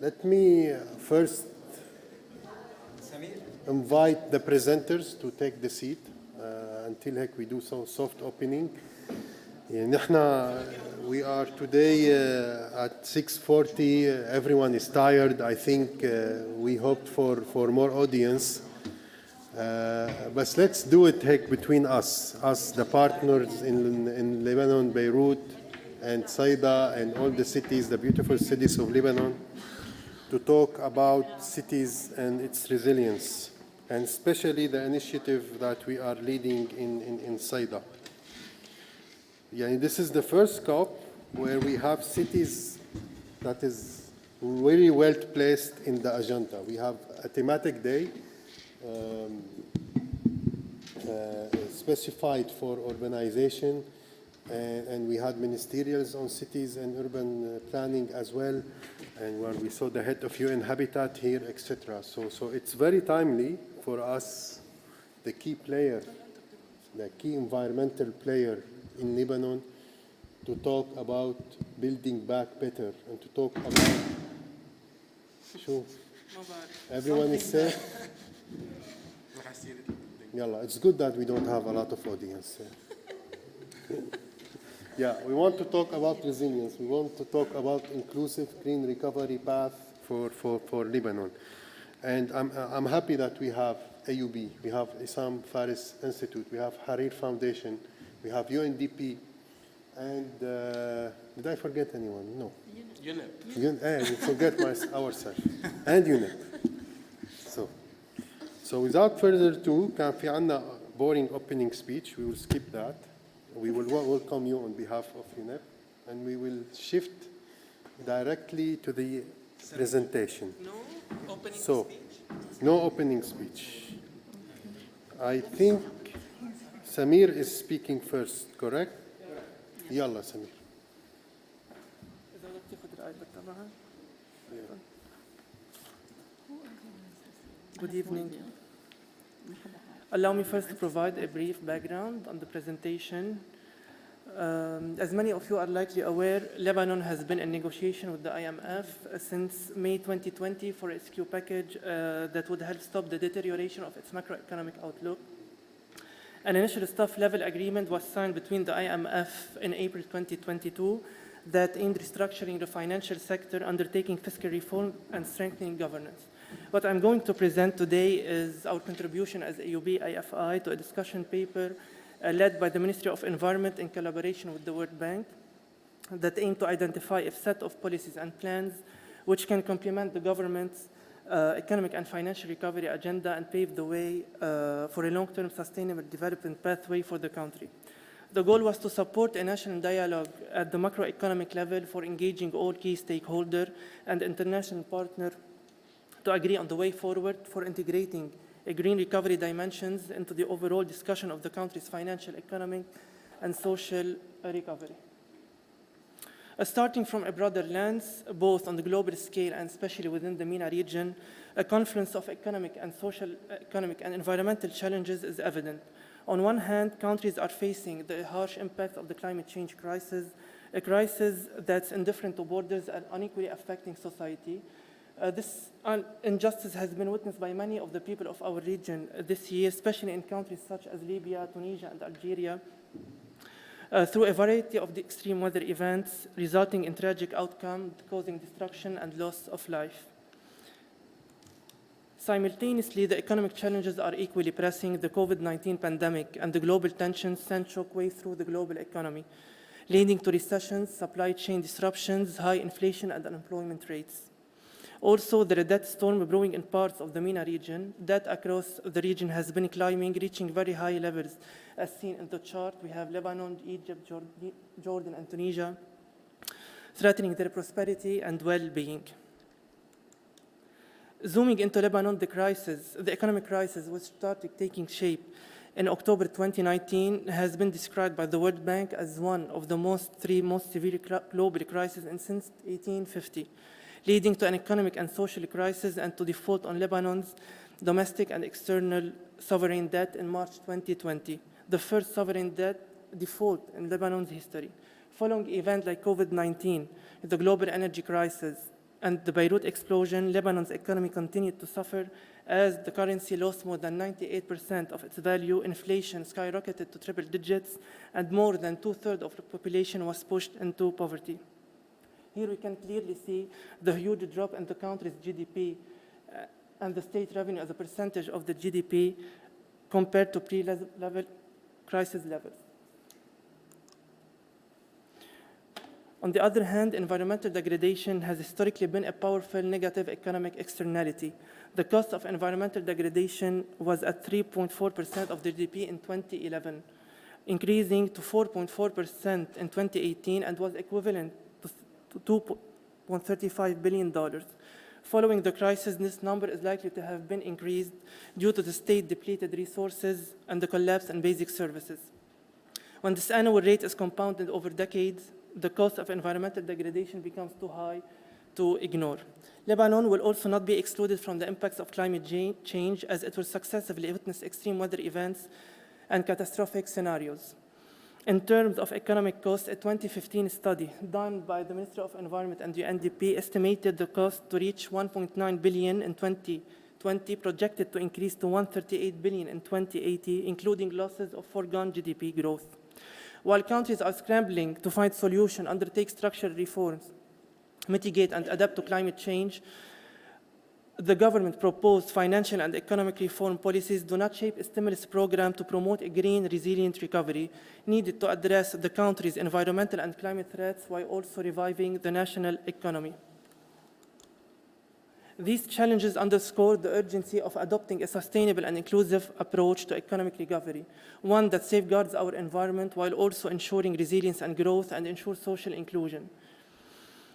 Let me first invite the presenters to take the seat until we do some soft opening. We are today at 6:40. Everyone is tired. I think we hoped for more audience. But let's do it between us, the partners in Lebanon, Beirut, and Saida, and all the cities, the beautiful cities of Lebanon, to talk about cities and its resilience, and especially the initiative that we are leading in Saida. This is the first COP where we have cities that is very well placed in the agenda. We have a thematic day specified for urbanization, and we had ministerials on cities and urban planning as well, and where we saw the head of UN Habitat here, etc. So it's very timely for us, the key player, the key environmental player in Lebanon, to talk about building back better and to talk about. Sure. Everyone is safe. It's good that we don't have a lot of audience. We want to talk about resilience. We want to talk about inclusive green recovery path for Lebanon. And I'm happy that we have AUB, we have Isam Faris Institute, we have Hariri Foundation, we have UNDP, and did I forget anyone? No. UNEP. We forget ourselves. And UNEP. So without further ado, كان في عنا boring opening speech. We will skip that. We will welcome you on behalf of UNEP, and we will shift directly to the presentation. No opening speech. I think Samir is speaking first, correct? Yalla, Samir. Good evening. Allow me first to provide a brief background on the presentation. As many of you are likely aware, Lebanon has been in negotiation with the IMF since May 2020 for a rescue package that would help stop the deterioration of its macroeconomic outlook. An initial staff-level agreement was signed between the IMF in April 2022 that aimed restructuring the financial sector, undertaking fiscal reform, and strengthening governance. What I'm going to present today is our contribution as AUB IFI to a discussion paper led by the Ministry of Environment in collaboration with the World Bank that aim to identify a set of policies and plans which can complement the government's economic and financial recovery agenda and pave the way for a long-term sustainable development pathway for the country. The goal was to support a national dialogue at the macroeconomic level for engaging all key stakeholders and international partners to agree on the way forward for integrating a green recovery dimensions into the overall discussion of the country's financial, economic, and social recovery. Starting from a broader lens, both on the global scale and especially within the MENA region, a confluence of economic and social, economic and environmental challenges is evident. On one hand, countries are facing the harsh impact of the climate change crisis, a crisis that's indifferent to borders and unequally affecting society. This injustice has been witnessed by many of the people of our region this year, especially in countries such as Libya, Tunisia, and Algeria, through a variety of the extreme weather events, resulting in tragic outcomes, causing destruction and loss of life. Simultaneously, the economic challenges are equally pressing. The COVID-19 pandemic and the global tensions sent shockwaves through the global economy, leading to recessions, supply chain disruptions, high inflation, and unemployment rates. Also, there is a death storm brewing in parts of the MENA region. Death across the region has been climbing, reaching very high levels. As seen in the chart, we have Lebanon, Egypt, Jordan, and Tunisia, threatening their prosperity and well-being. Zooming into Lebanon, the economic crisis, which started taking shape in October 2019, has been described by the World Bank as one of the three most severe global crises since 1850. Leading to an economic and social crisis and to default on Lebanon's domestic and external sovereign debt in March 2020, the first sovereign debt default in Lebanon's history. Following events like COVID-19, the global energy crisis, and the Beirut explosion, Lebanon's economy continued to suffer as the currency lost more than 98% of its value, inflation skyrocketed to triple digits, and more than two-thirds of the population was pushed into poverty. Here we can clearly see the huge drop in the country's GDP and the state revenue as a percentage of the GDP compared to pre-level crisis levels. On the other hand, environmental degradation has historically been a powerful negative economic externality. The cost of environmental degradation was at 3.4% of the GDP in 2011, increasing to 4.4% in 2018 and was equivalent to $2.35 billion. Following the crisis, this number is likely to have been increased due to the state-depleted resources and the collapse in basic services. When this annual rate is compounded over decades, the cost of environmental degradation becomes too high to ignore. Lebanon will also not be excluded from the impacts of climate change, as it will successively witness extreme weather events and catastrophic scenarios. In terms of economic costs, a 2015 study done by the Ministry of Environment and UNDP estimated the cost to reach $1.9 billion in 2020, projected to increase to $138 billion in 2080, including losses of foregone GDP growth. While countries are scrambling to find solutions, undertake structural reforms, mitigate and adapt to climate change, the government proposed financial and economic reform policies do not shape a stimulus program to promote a green, resilient recovery needed to address the country's environmental and climate threats while also reviving the national economy. These challenges underscore the urgency of adopting a sustainable and inclusive approach to economic recovery, one that safeguards our environment while also ensuring resilience and growth and ensures social inclusion.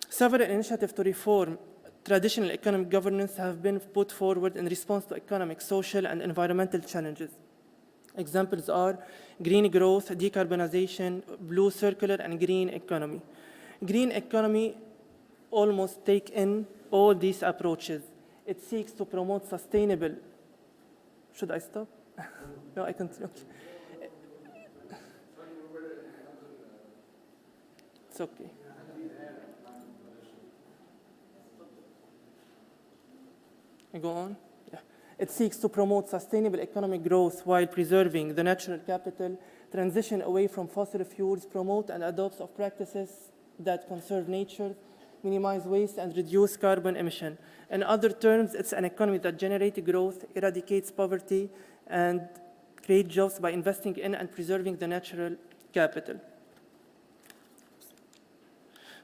Several initiatives to reform traditional economic governance have been put forward in response to economic, social, and environmental challenges. Examples are green growth, decarbonization, blue circular, and green economy. Green economy almost take in all these approaches. It seeks to promote sustainable. Should I stop? No, I continue. It's okay. I go on? Yeah. It seeks to promote sustainable economic growth while preserving the natural capital, transition away from fossil fuels, promote and adopt of practices that conserve nature, minimize waste, and reduce carbon emission. In other terms, it's an economy that generates growth, eradicates poverty, and creates jobs by investing in and preserving the natural capital.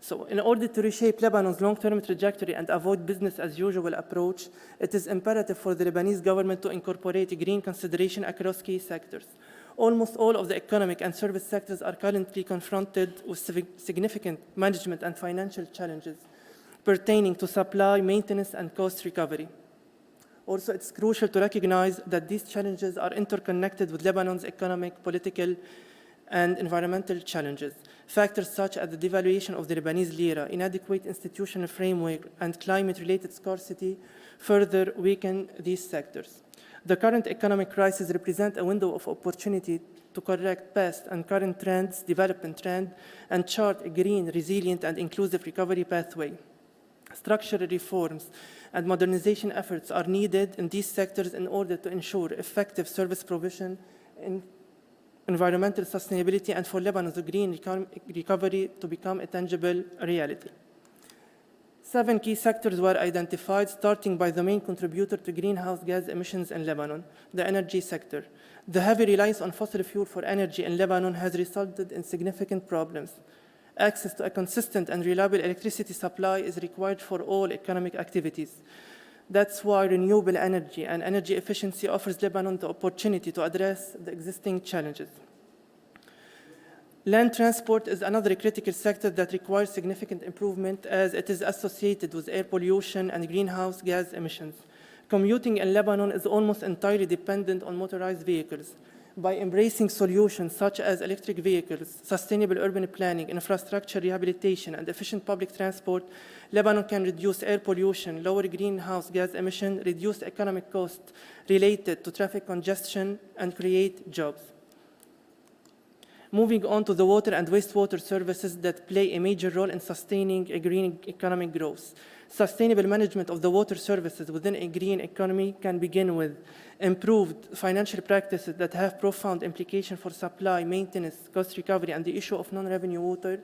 So in order to reshape Lebanon's long-term trajectory and avoid business-as-usual approach, it is imperative for the Lebanese government to incorporate green consideration across key sectors. Almost all of the economic and service sectors are currently confronted with significant management and financial challenges pertaining to supply, maintenance, and cost recovery. Also, it's crucial to recognize that these challenges are interconnected with Lebanon's economic, political, and environmental challenges. Factors such as the devaluation of the Lebanese lira, inadequate institutional framework, and climate-related scarcity further weaken these sectors. The current economic crisis represents a window of opportunity to correct past and current trends, development trends, and chart a green, resilient, and inclusive recovery pathway. Structural reforms and modernization efforts are needed in these sectors in order to ensure effective service provision in environmental sustainability and for Lebanon's green recovery to become a tangible reality. 7 key sectors were identified, starting by the main contributor to greenhouse gas emissions in Lebanon, the energy sector. The heavy reliance on fossil fuel for energy in Lebanon has resulted in significant problems. Access to a consistent and reliable electricity supply is required for all economic activities. That's why renewable energy and energy efficiency offers Lebanon the opportunity to address the existing challenges. Land transport is another critical sector that requires significant improvement as it is associated with air pollution and greenhouse gas emissions. Commuting in Lebanon is almost entirely dependent on motorized vehicles. By embracing solutions such as electric vehicles, sustainable urban planning, infrastructure rehabilitation, and efficient public transport, Lebanon can reduce air pollution, lower greenhouse gas emission, reduce economic costs related to traffic congestion, and create jobs. Moving on to the water and wastewater services that play a major role in sustaining a green economic growth. Sustainable management of the water services within a green economy can begin with improved financial practices that have profound implications for supply, maintenance, cost recovery, and the issue of non-revenue water.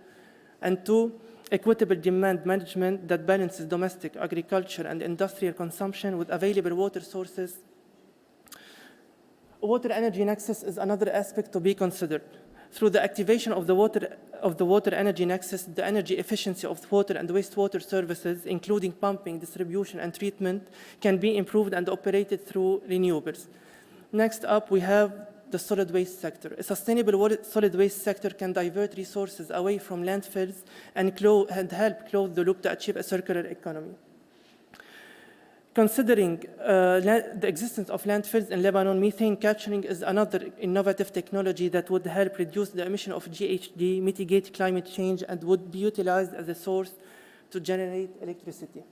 And two, equitable demand management that balances domestic agriculture and industrial consumption with available water sources. Water energy nexus is another aspect to be considered. Through the activation of the water energy nexus, the energy efficiency of water and wastewater services, including pumping, distribution, and treatment, can be improved and operated through renewables. Next up, we have the solid waste sector. A sustainable solid waste sector can divert resources away from landfills and help close the loop to achieve a circular economy. Considering the existence of landfills in Lebanon, methane capturing is another innovative technology that would help reduce the emission of GHG, mitigate climate change, and would be utilized as a source to generate electricity.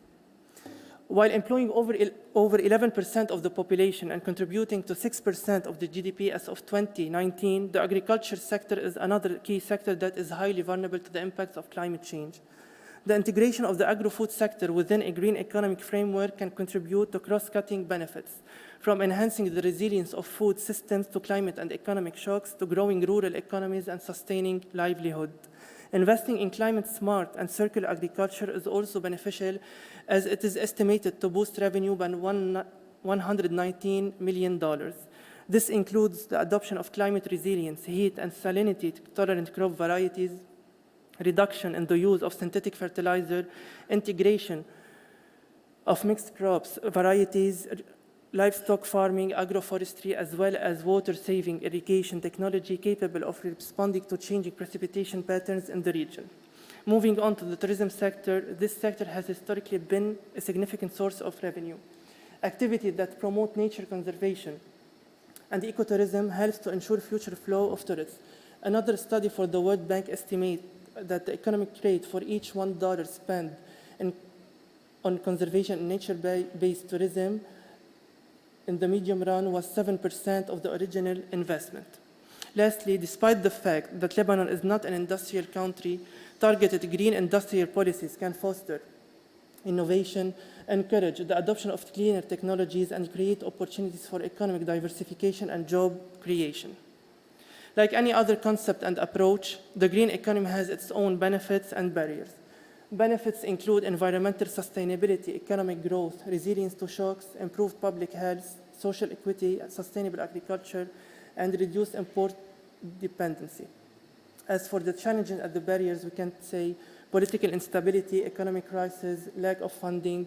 While employing over 11% of the population and contributing to 6% of the GDP as of 2019, the agriculture sector is another key sector that is highly vulnerable to the impacts of climate change. The integration of the agri-food sector within a green economic framework can contribute to cross-cutting benefits, from enhancing the resilience of food systems to climate and economic shocks to growing rural economies and sustaining livelihood. Investing in climate-smart and circular agriculture is also beneficial, as it is estimated to boost revenue by $119 million. This includes the adoption of climate resilience, heat and salinity-tolerant crop varieties, reduction in the use of synthetic fertilizer, integration of mixed crops, varieties, livestock farming, agroforestry, as well as water-saving irrigation technology capable of responding to changing precipitation patterns in the region. Moving on to the tourism sector, this sector has historically been a significant source of revenue. Activities that promote nature conservation and ecotourism helps to ensure future flow of tourists. Another study for the World Bank estimates that the economic rate for each $1 spent on conservation and nature-based tourism in the medium run was 7% of the original investment. Lastly, despite the fact that Lebanon is not an industrial country, targeted green industrial policies can foster innovation, encourage the adoption of cleaner technologies, and create opportunities for economic diversification and job creation. Like any other concept and approach, the green economy has its own benefits and barriers. Benefits include environmental sustainability, economic growth, resilience to shocks, improved public health, social equity, sustainable agriculture, and reduced import dependency. As for the challenges and the barriers, we can say political instability, economic crisis, lack of funding,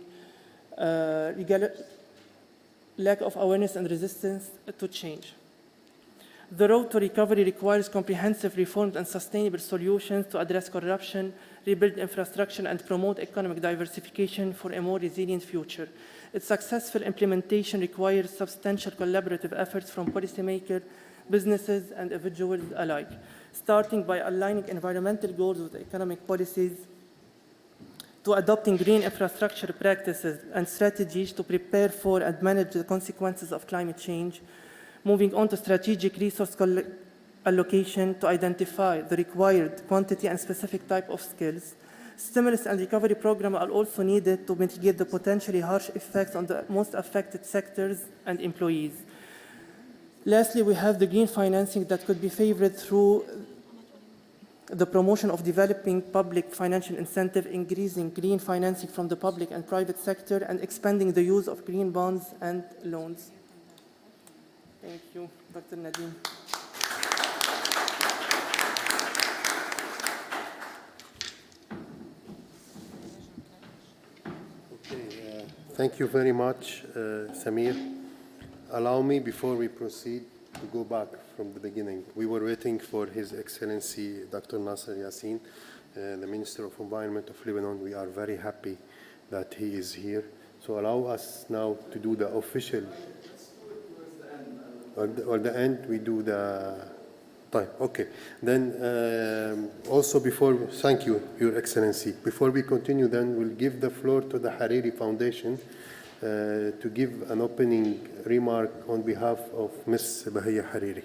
lack of awareness and resistance to change. The road to recovery requires comprehensive reforms and sustainable solutions to address corruption, rebuild infrastructure, and promote economic diversification for a more resilient future. Its successful implementation requires substantial collaborative efforts from policymakers, businesses, and individuals alike, starting by aligning environmental goals with economic policies, to adopting green infrastructure practices and strategies to prepare for and manage the consequences of climate change, moving on to strategic resource allocation to identify the required quantity and specific type of skills. Stimulus and recovery programs are also needed to mitigate the potentially harsh effects on the most affected sectors and employees. Lastly, we have the green financing that could be favored through the promotion of developing public financial incentive, increasing green financing from the public and private sector, and expanding the use of green bonds and loans. Thank you, Dr. Nadim. Okay, thank you very much, Samir. Allow me, before we proceed, to go back from the beginning. We were waiting for His Excellency Dr. Nasser Yassin, the Minister of Environment of Lebanon. We are very happy that he is here. So allow us now to do the official. Or the end, we do the time. Okay. Then also before, thank you, Your Excellency. Before we continue, then we'll give the floor to the Hariri Foundation to give an opening remark on behalf of Ms. Bahia Hariri.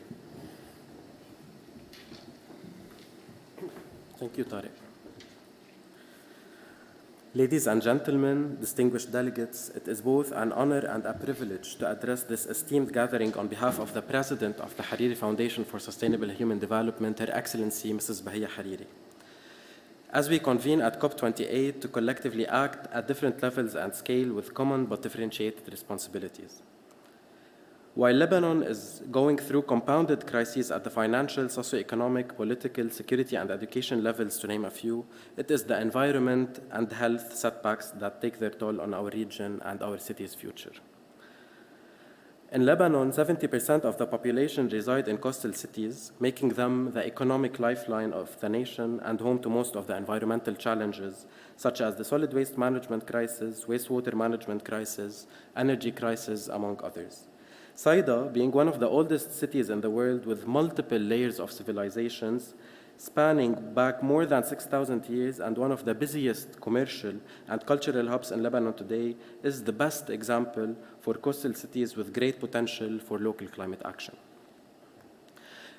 Thank you, Tariq. Ladies and gentlemen, distinguished delegates, it is both an honor and a privilege to address this esteemed gathering on behalf of the President of the Hariri Foundation for Sustainable Human Development, Her Excellency Mrs. Bahia Hariri. As we convene at COP28 to collectively act at different levels and scale with common but differentiated responsibilities. While Lebanon is going through compounded crises at the financial, socioeconomic, political, security, and education levels, to name a few, it is the environment and health setbacks that take their toll on our region and our city's future. In Lebanon, 70% of the population reside in coastal cities, making them the economic lifeline of the nation and home to most of the environmental challenges, such as the solid waste management crisis, wastewater management crisis, energy crisis, among others. Saida, being one of the oldest cities in the world with multiple layers of civilizations, spanning back more than 6,000 years and one of the busiest commercial and cultural hubs in Lebanon today, is the best example for coastal cities with great potential for local climate action.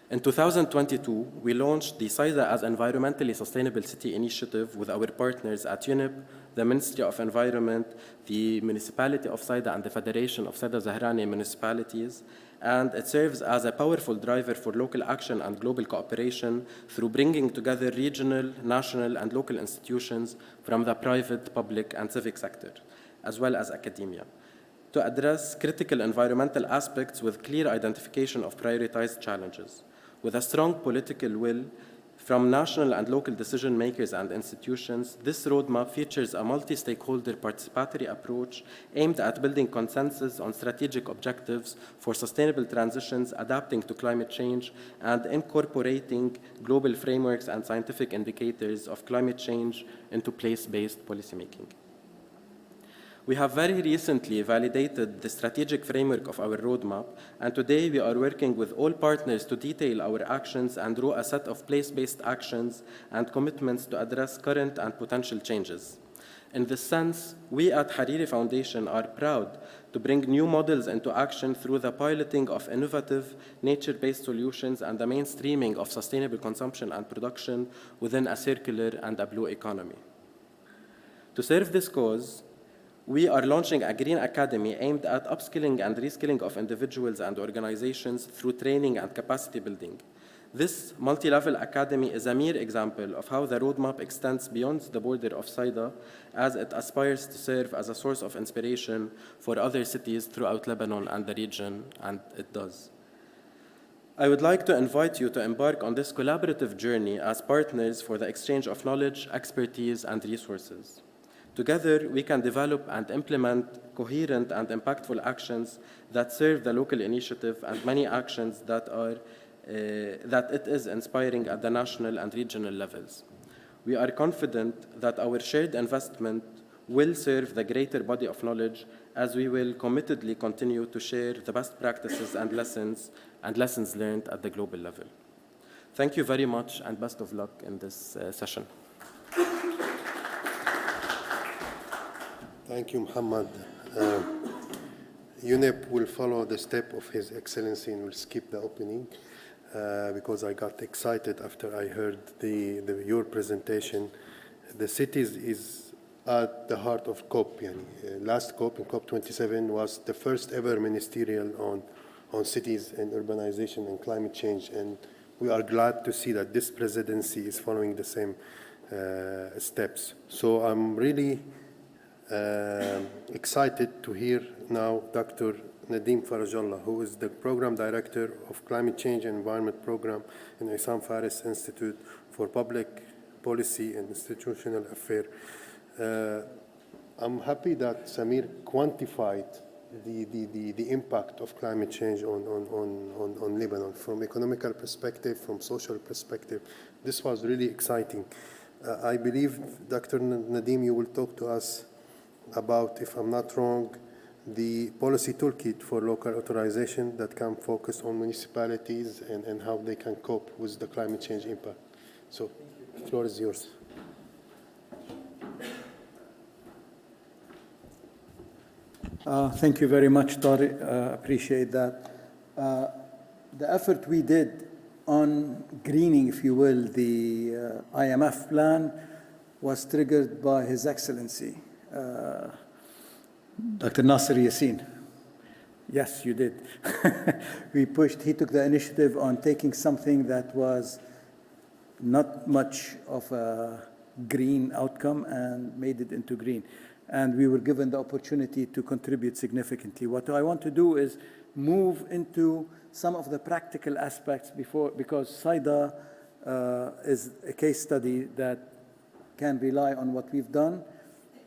In 2022, we launched the Saida as Environmentally Sustainable City Initiative with our partners at UNEP, the Ministry of Environment, the Municipality of Saida, and the Federation of Saida Zahrani Municipalities, and it serves as a powerful driver for local action and global cooperation through bringing together regional, national, and local institutions from the private, public, and civic sector, as well as academia, to address critical environmental aspects with clear identification of prioritized challenges. With a strong political will from national and local decision makers and institutions, this roadmap features a multi-stakeholder participatory approach aimed at building consensus on strategic objectives for sustainable transitions, adapting to climate change, and incorporating global frameworks and scientific indicators of climate change into place-based policymaking. We have very recently validated the strategic framework of our roadmap, and today we are working with all partners to detail our actions and draw a set of place-based actions and commitments to address current and potential changes. In this sense, we at Hariri Foundation are proud to bring new models into action through the piloting of innovative, nature-based solutions and the mainstreaming of sustainable consumption and production within a circular and a blue economy. To serve this cause, we are launching a Green Academy aimed at upskilling and reskilling of individuals and organizations through training and capacity building. This multi-level academy is a mere example of how the roadmap extends beyond the border of Saida as it aspires to serve as a source of inspiration for other cities throughout Lebanon and the region, and it does. I would like to invite you to embark on this collaborative journey as partners for the exchange of knowledge, expertise, and resources. Together, we can develop and implement coherent and impactful actions that serve the local initiative and many actions that it is inspiring at the national and regional levels. We are confident that our shared investment will serve the greater body of knowledge as we will committedly continue to share the best practices and lessons learned at the global level. Thank you very much and best of luck in this session. Thank you, Muhammad. UNEP will follow the step of His Excellency and will skip the opening because I got excited after I heard your presentation. The cities is at the heart of COP. Last COP, in COP27, was the first ever ministerial on cities and urbanization and climate change, and we are glad to see that this presidency is following the same steps. So I'm really excited to hear now Dr. Nadeem Farajallah, who is the Program Director of Climate Change and Environment Program in Issam Fares Institute for Public Policy and Institutional Affairs. I'm happy that Samir quantified the impact of climate change on Lebanon from economical perspective, from social perspective. This was really exciting. I believe, Dr. Nadeem, you will talk to us about, if I'm not wrong, the policy toolkit for local authorization that can focus on municipalities and how they can cope with the climate change impact. So, the floor is yours. Thank you very much, Tariq. Appreciate that. The effort we did on greening, if you will, the IMF plan was triggered by His Excellency, Dr. Nasser Yassin. Yes, you did. He took the initiative on taking something that was not much of a green outcome and made it into green. And we were given the opportunity to contribute significantly. What I want to do is move into some of the practical aspects because Saida is a case study that can rely on what we've done.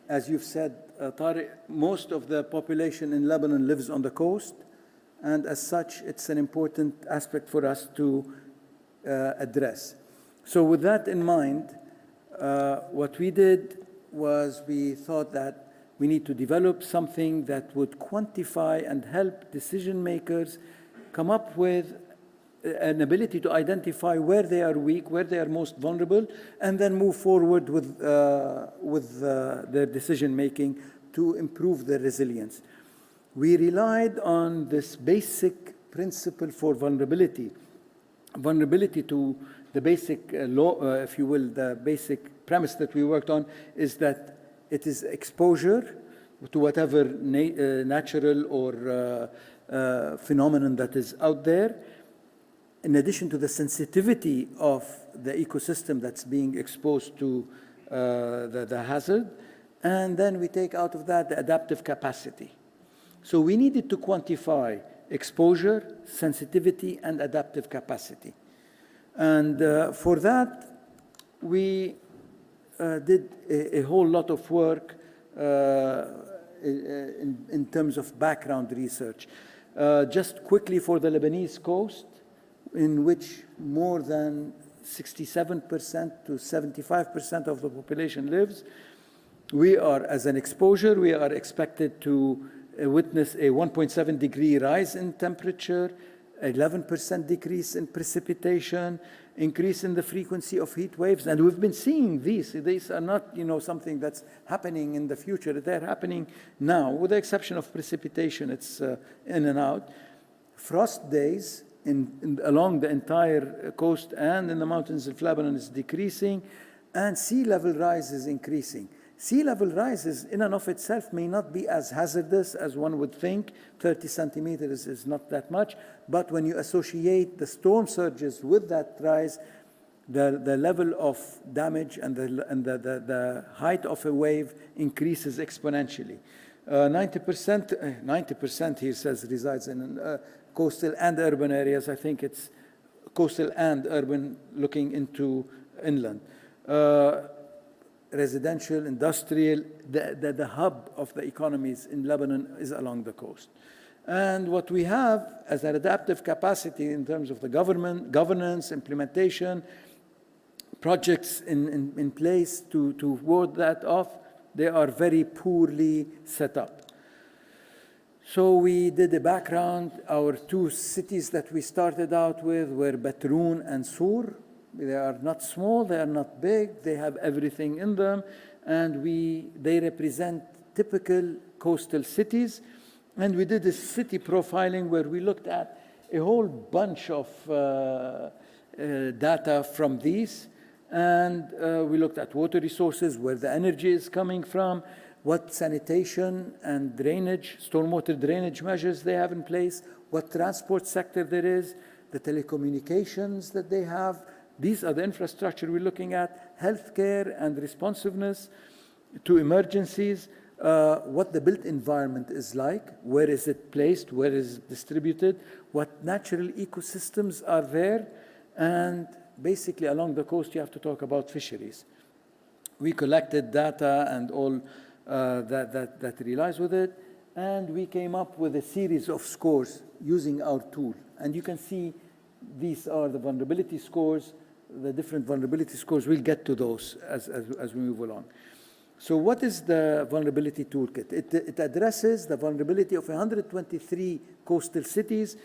As you've said, Tariq, most of the population in Lebanon lives on the coast, and as such, it's an important aspect for us to address. So with that in mind, what we did was we thought that we need to develop something that would quantify and help decision makers come up with an ability to identify where they are weak, where they are most vulnerable, and then move forward with their decision making to improve their resilience. We relied on this basic principle for vulnerability to the basic law, if you will, the basic premise that we worked on is that it is exposure to whatever natural or phenomenon that is out there, in addition to the sensitivity of the ecosystem that's being exposed to the hazard, and then we take out of that the adaptive capacity. So we needed to quantify exposure, sensitivity, and adaptive capacity. And for that, we did a whole lot of work in terms of background research. Just quickly for the Lebanese coast, in which more than 67% to 75% of the population lives, we are, as an exposure, we are expected to witness a 1.7 degree rise in temperature, 11% decrease in precipitation, increase in the frequency of heat waves. And we've been seeing these. These are not, something that's happening in the future. They're happening now, with the exception of precipitation. It's in and out. Frost days along the entire coast and in the mountains of Lebanon is decreasing, and sea level rise is increasing. Sea level rises in and of itself may not be as hazardous as one would think. 30 centimeters is not that much. But when you associate the storm surges with that rise, the level of damage and the height of a wave increases exponentially. 90% he says resides in coastal and urban areas. I think it's coastal and urban looking into inland. Residential, industrial, the hub of the economies in Lebanon is along the coast. And what we have as an adaptive capacity in terms of the governance, implementation, projects in place to ward that off, they are very poorly set up. So we did a background. Our two cities that we started out with were Batroun and Sur. They are not small, they are not big, they have everything in them, and they represent typical coastal cities. And we did a city profiling where we looked at a whole bunch of data from these, and we looked at water resources, where the energy is coming from, what sanitation and drainage, stormwater drainage measures they have in place, what transport sector there is, the telecommunications that they have. These are the infrastructure we're looking at, healthcare and responsiveness to emergencies, what the built environment is like, where is it placed, where is it distributed, what natural ecosystems are there, and basically along the coast you have to talk about fisheries. We collected data and all that relies with it, and we came up with a series of scores using our tool. And you can see these are the vulnerability scores, the different vulnerability scores. We'll get to those as we move along. So what is the vulnerability toolkit? It addresses the vulnerability of 123 coastal cities,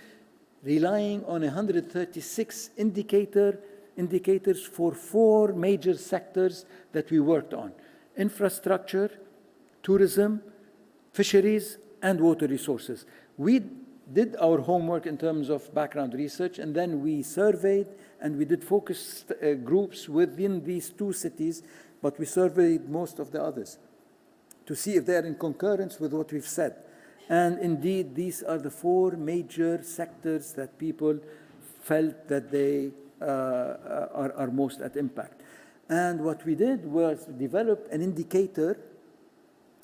relying on 136 indicators for 4 major sectors that we worked on: infrastructure, tourism, fisheries, and water resources. We did our homework in terms of background research, and then we surveyed and we did focus groups within these 2 cities, but we surveyed most of the others to see if they are in concurrence with what we've said. And indeed, these are the 4 major sectors that people felt that they are most at impact. And what we did was develop an indicator.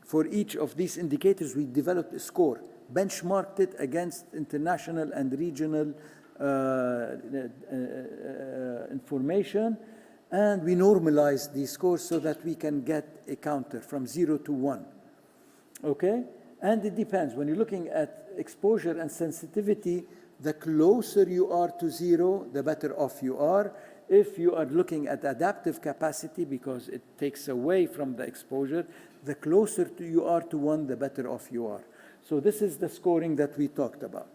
For each of these indicators, we developed a score, benchmarked it against international and regional information, and we normalized these scores so that we can get a counter from 0 to 1. Okay? And it depends. When you're looking at exposure and sensitivity, the closer you are to 0, the better off you are. If you are looking at adaptive capacity, because it takes away from the exposure, the closer you are to 1, the better off you are. So this is the scoring that we talked about.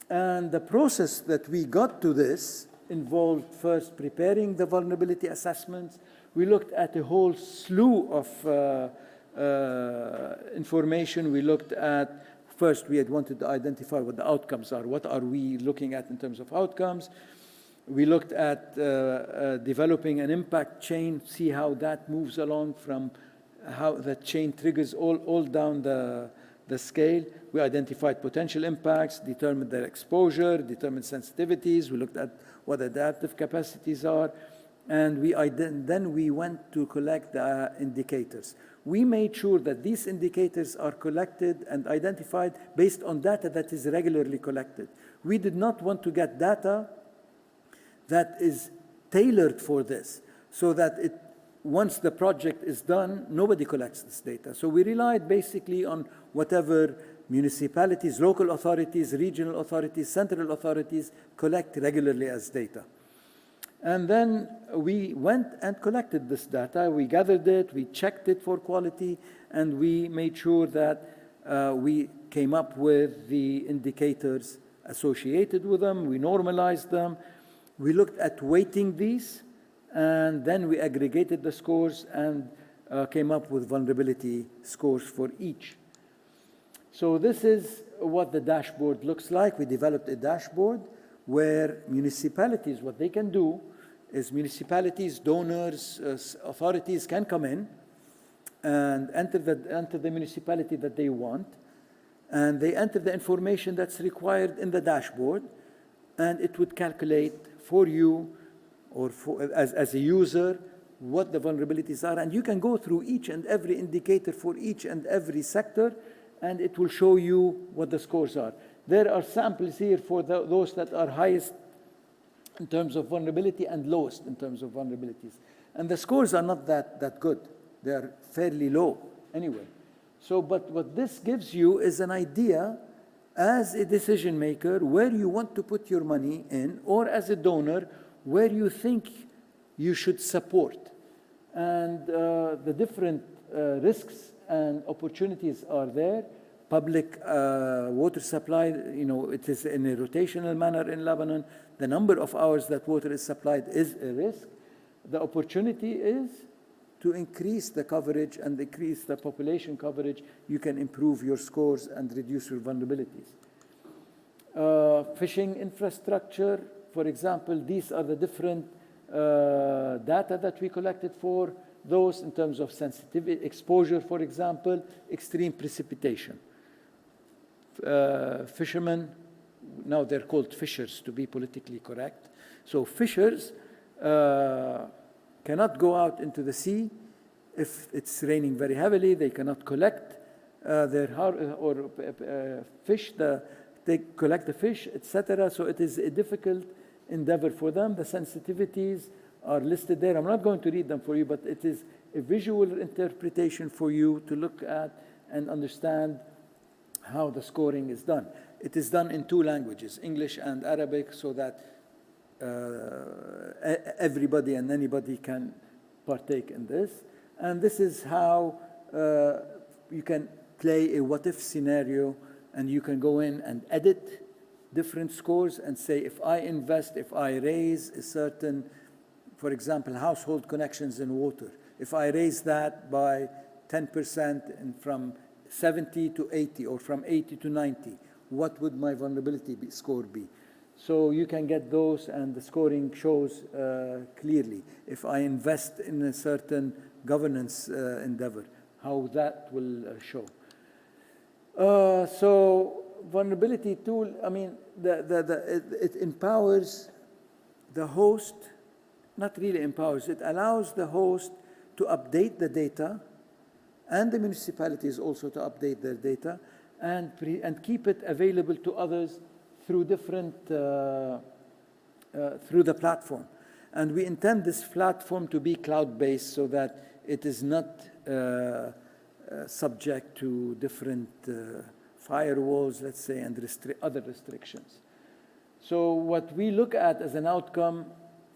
And the process that we got to this involved first preparing the vulnerability assessments. We looked at a whole slew of information. We looked at, first we had wanted to identify what the outcomes are. What are we looking at in terms of outcomes? We looked at developing an impact chain, see how that moves along from how that chain triggers all down the scale. We identified potential impacts, determined their exposure, determined sensitivities. We looked at what adaptive capacities are, and then we went to collect the indicators. We made sure that these indicators are collected and identified based on data that is regularly collected. We did not want to get data that is tailored for this, so that once the project is done, nobody collects this data. So we relied basically on whatever municipalities, local authorities, regional authorities, central authorities collect regularly as data. And then we went and collected this data. We gathered it, we checked it for quality, and we made sure that we came up with the indicators associated with them. We normalized them. We looked at weighting these, and then we aggregated the scores and came up with vulnerability scores for each. So this is what the dashboard looks like. We developed a dashboard where municipalities, what they can do is municipalities, donors, authorities can come in and enter the municipality that they want, and they enter the information that's required in the dashboard, and it would calculate for you or as a user what the vulnerabilities are. And you can go through each and every indicator for each and every sector, and it will show you what the scores are. There are samples here for those that are highest in terms of vulnerability and lowest in terms of vulnerabilities. And the scores are not that good. They are fairly low anyway. So, but what this gives you is an idea as a decision maker where you want to put your money in, or as a donor where you think you should support. And the different risks and opportunities are there. Public water supply, it is in a rotational manner in Lebanon. The number of hours that water is supplied is a risk. The opportunity is to increase the coverage and increase the population coverage. You can improve your scores and reduce your vulnerabilities. Fishing infrastructure, for example, these are the different data that we collected for those in terms of sensitivity, exposure, for example, extreme precipitation. Fishermen, now they're called fishers to be politically correct. So fishers cannot go out into the sea if it's raining very heavily. They cannot collect fish. They collect the fish, etc. So it is a difficult endeavor for them. The sensitivities are listed there. I'm not going to read them for you, but it is a visual interpretation for you to look at and understand how the scoring is done. It is done in 2 languages, English and Arabic, so that everybody and anybody can partake in this. And this is how you can play a what-if scenario, and you can go in and edit different scores and say, if I invest, if I raise a certain, for example, household connections in water, if I raise that by 10% and from 70 to 80 or from 80 to 90, what would my vulnerability score be? So you can get those, and the scoring shows clearly. If I invest in a certain governance endeavor, how that will show. So vulnerability tool, I mean, it empowers the host, not really empowers, it allows the host to update the data, and the municipalities also to update their data, and keep it available to others through different, through the platform. And we intend this platform to be cloud-based so that it is not subject to different firewalls, let's say, and other restrictions. So what we look at as an outcome,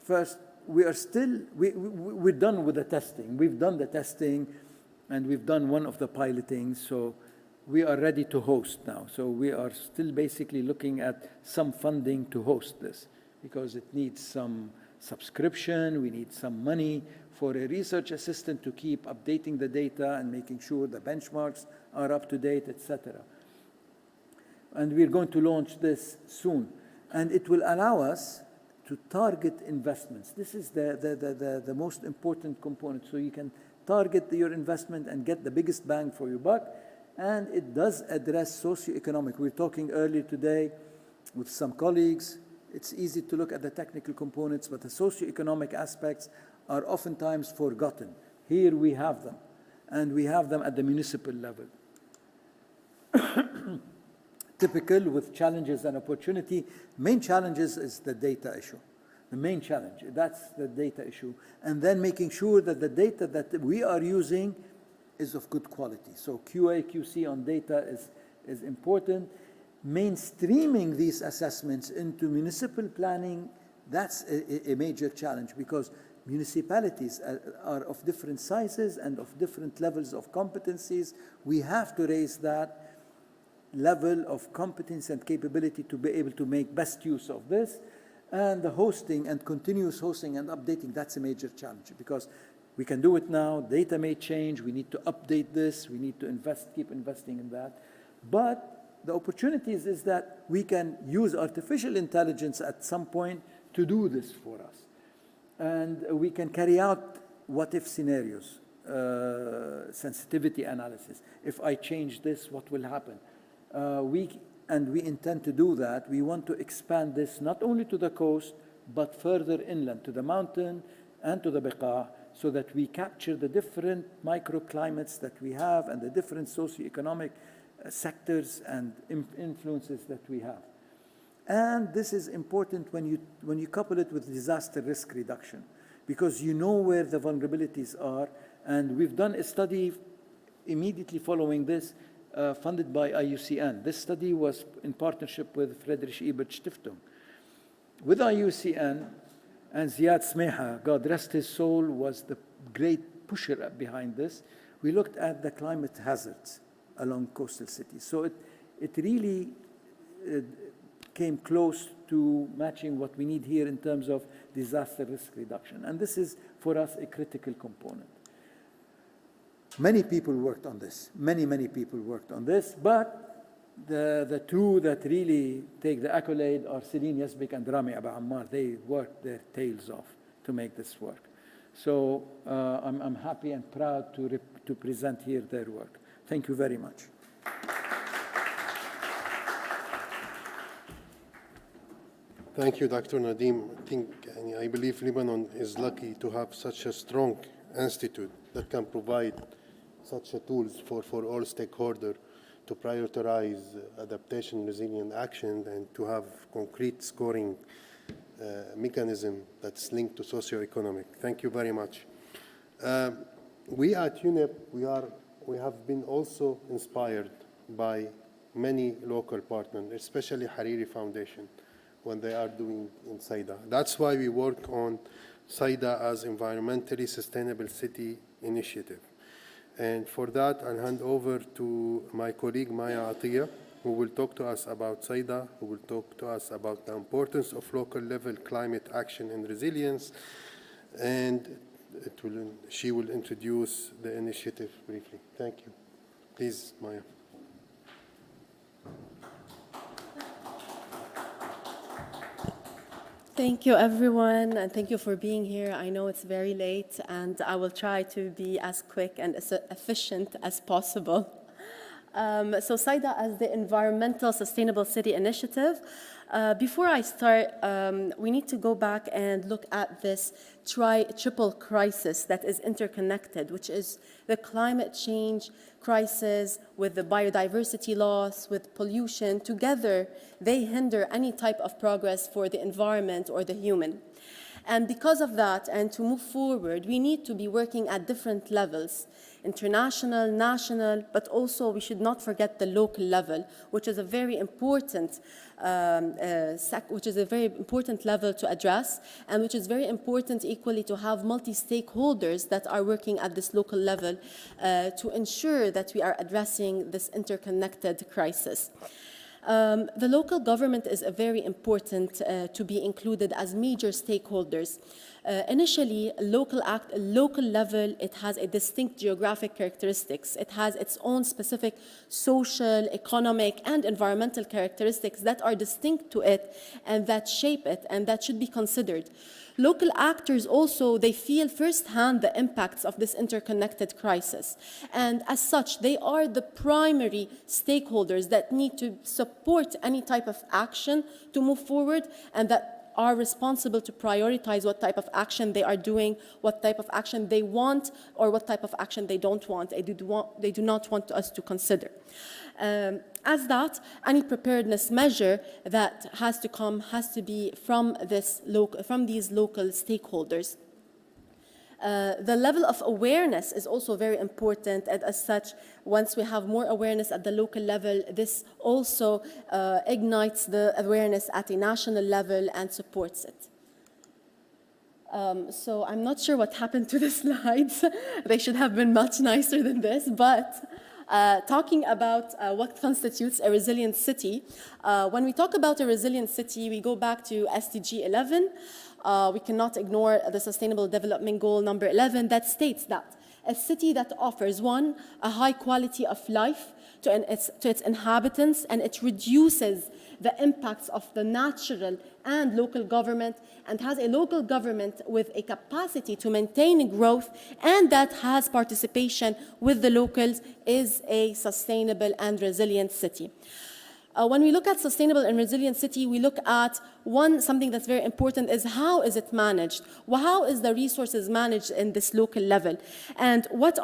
first, we're done with the testing. We've done the testing, and we've done one of the piloting, so we are ready to host now. So we are still basically looking at some funding to host this, because it needs some subscription, we need some money for a research assistant to keep updating the data and making sure the benchmarks are up to date, etc. And we're going to launch this soon. And it will allow us to target investments. This is the most important component. So you can target your investment and get the biggest bang for your buck. And it does address socioeconomic. We were talking earlier today with some colleagues. It's easy to look at the technical components, but the socioeconomic aspects are oftentimes forgotten. Here we have them, and we have them at the municipal level. Typical with challenges and opportunity. Main challenges is the data issue. The main challenge, that's the data issue. And then making sure that the data that we are using is of good quality. So QA, QC on data is important. Mainstreaming these assessments into municipal planning, that's a major challenge, because municipalities are of different sizes and of different levels of competencies. We have to raise that level of competence and capability to be able to make best use of this. And the hosting and continuous hosting and updating, that's a major challenge, because we can do it now, data may change, we need to update this, we need to keep investing in that. But the opportunities is that we can use artificial intelligence at some point to do this for us. And we can carry out what-if scenarios, sensitivity analysis. If I change this, what will happen? We intend to do that. We want to expand this not only to the coast, but further inland, to the mountain and to the Beqa, so that we capture the different microclimates that we have and the different socioeconomic sectors and influences that we have. And this is important when you couple it with disaster risk reduction, because you know where the vulnerabilities are. And we've done a study immediately following this, funded by IUCN. This study was in partnership with Friedrich Ebert Stiftung. With IUCN, and Ziad Smeha, God rest his soul, was the great pusher behind this. We looked at the climate hazards along coastal cities. So it really came close to matching what we need here in terms of disaster risk reduction. And this is, for us, a critical component. Many people worked on this. Many people worked on this. But the two that really take the accolade are Celine Yazbek and Rami Abu Ammar. They worked their tails off to make this work. So I'm happy and proud to present here their work. Thank you very much. Thank you, Dr. Nadeem. I believe Lebanon is lucky to have such a strong institute that can provide such a tools for all stakeholders to prioritize adaptation, resilient action, and to have concrete scoring mechanism that's linked to socioeconomic. Thank you very much. We at UNEP, we have been also inspired by many local partners, especially Hariri Foundation, when they are doing in Saida. That's why we work on Saida as environmentally sustainable city initiative. And for that, I'll hand over to my colleague Maya Atiyah, who will talk to us about Saida, who will talk to us about the importance of local level climate action and resilience, and she will introduce the initiative briefly. Thank you. Please, Maya. Thank you, everyone, and thank you for being here. I know it's very late, and I will try to be as quick and as efficient as possible. So Saida, as the Environmental Sustainable City Initiative, before I start, we need to go back and look at this triple crisis that is interconnected, which is the climate change crisis with the biodiversity loss, with pollution. Together, they hinder any type of progress for the environment or the human. And because of that, and to move forward, we need to be working at different levels, international, national, but also we should not forget the local level, which is a very important level to address, and which is very important equally to have multi-stakeholders that are working at this local level to ensure that we are addressing this interconnected crisis. The local government is very important to be included as major stakeholders. Initially, local level, it has a distinct geographic characteristics. It has its own specific social, economic, and environmental characteristics that are distinct to it and that shape it and that should be considered. Local actors also, they feel firsthand the impacts of this interconnected crisis. And as such, they are the primary stakeholders that need to support any type of action to move forward and that are responsible to prioritize what type of action they are doing, what type of action they want, or what type of action they don't want, they do not want us to consider. As that, any preparedness measure that has to come has to be from these local stakeholders. The level of awareness is also very important, and as such, once we have more awareness at the local level, this also ignites the awareness at a national level and supports it. So I'm not sure what happened to the slides. They should have been much nicer than this, but talking about what constitutes a resilient city, when we talk about a resilient city, we go back to SDG 11. We cannot ignore the Sustainable Development Goal number 11 that states that a city that offers, one, a high quality of life to its inhabitants, and it reduces the impacts of the natural and local government, and has a local government with a capacity to maintain growth and that has participation with the locals, is a sustainable and resilient city. When we look at sustainable and resilient city, we look at something that's very important is how is it managed? Well, how is the resources managed in this local level? And what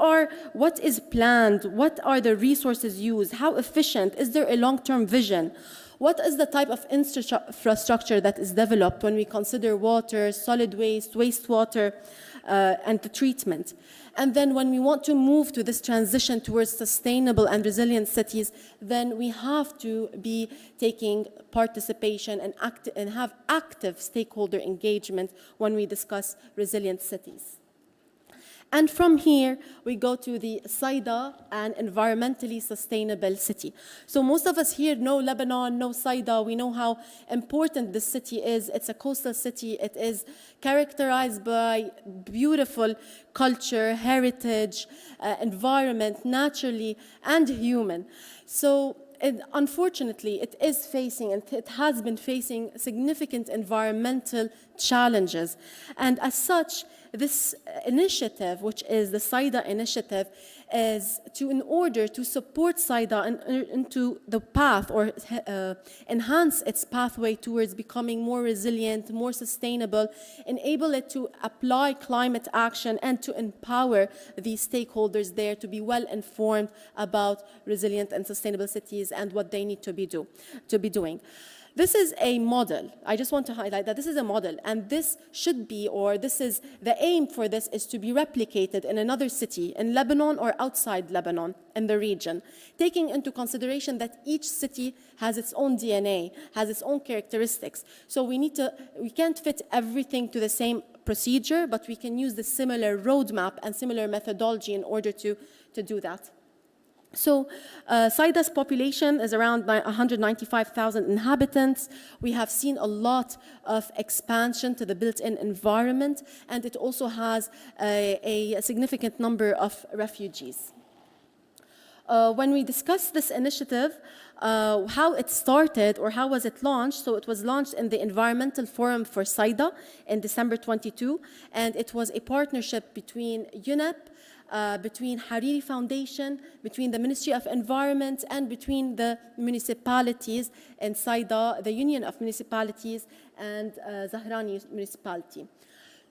is planned? What are the resources used? How efficient? Is there a long-term vision? What is the type of infrastructure that is developed when we consider water, solid waste, wastewater, and the treatment? And then when we want to move to this transition towards sustainable and resilient cities, then we have to be taking participation and have active stakeholder engagement when we discuss resilient cities. And from here, we go to the Saida, an environmentally sustainable city. So most of us here know Lebanon, know Saida. We know how important this city is. It's a coastal city. It is characterized by beautiful culture, heritage, environment, naturally, and human. So unfortunately, it is facing, and it has been facing, significant environmental challenges. And as such, this initiative, which is the Saida initiative, is in order to support Saida into the path or enhance its pathway towards becoming more resilient, more sustainable, enable it to apply climate action and to empower the stakeholders there to be well informed about resilient and sustainable cities and what they need to be doing. This is a model. I just want to highlight that this is a model, and this should be, or this is, the aim for this is to be replicated in another city, in Lebanon or outside Lebanon, in the region, taking into consideration that each city has its own DNA, has its own characteristics. So we can't fit everything to the same procedure, but we can use the similar roadmap and similar methodology in order to do that. So Saida's population is around 195,000 inhabitants. We have seen a lot of expansion to the built-in environment, and it also has a significant number of refugees. When we discussed this initiative, how it started or how was it launched, so it was launched in the Environmental Forum for Saida in December 22, and it was a partnership between UNEP, between Hariri Foundation, between the Ministry of Environment, and between the municipalities in Saida, the Union of Municipalities, and Zahrani municipality.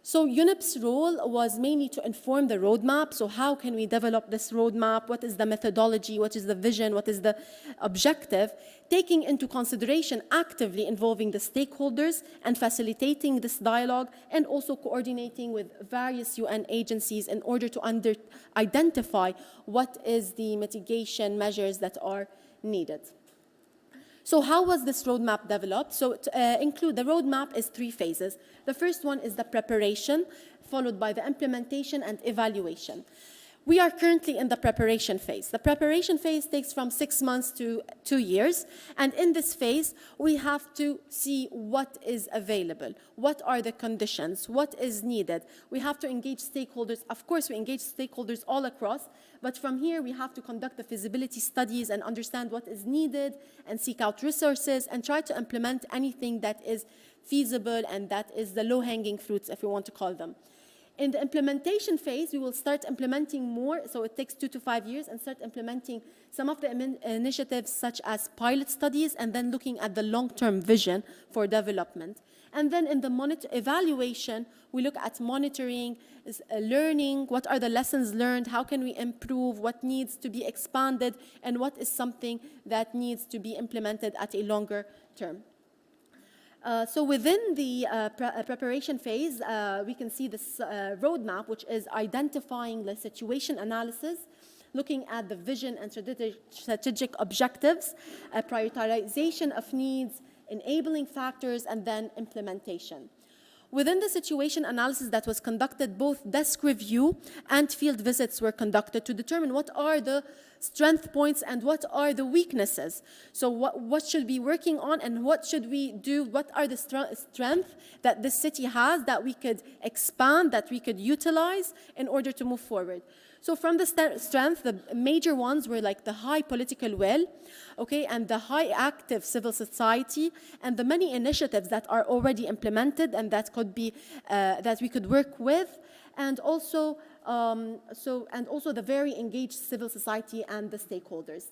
So UNEP's role was mainly to inform the roadmap. So how can we develop this roadmap? What is the methodology? What is the vision? What is the objective? Taking into consideration actively involving the stakeholders and facilitating this dialogue, and also coordinating with various UN agencies in order to identify what is the mitigation measures that are needed. So how was this roadmap developed? So the roadmap is 3 phases. The first one is the preparation, followed by the implementation and evaluation. We are currently in the preparation phase. The preparation phase takes from 6 months to 2 years. And in this phase, we have to see what is available, what are the conditions, what is needed. We have to engage stakeholders. Of course, we engage stakeholders all across, but from here, we have to conduct the feasibility studies and understand what is needed and seek out resources and try to implement anything that is feasible and that is the low-hanging fruits, if we want to call them. In the implementation phase, we will start implementing more, so it takes 2 to 5 years, and start implementing some of the initiatives such as pilot studies, and then looking at the long-term vision for development. And then in the evaluation, we look at monitoring, learning, what are the lessons learned, how can we improve, what needs to be expanded, and what is something that needs to be implemented at a longer term. So within the preparation phase, we can see this roadmap, which is identifying the situation analysis, looking at the vision and strategic objectives, prioritization of needs, enabling factors, and then implementation. Within the situation analysis that was conducted, both desk review and field visits were conducted to determine what are the strength points and what are the weaknesses. So what should we be working on, and what should we do, what are the strengths that this city has that we could expand, that we could utilize in order to move forward. So from the strength, the major ones were like the high political will, okay, and the high active civil society, and the many initiatives that are already implemented and that could be that we could work with, and also the very engaged civil society and the stakeholders.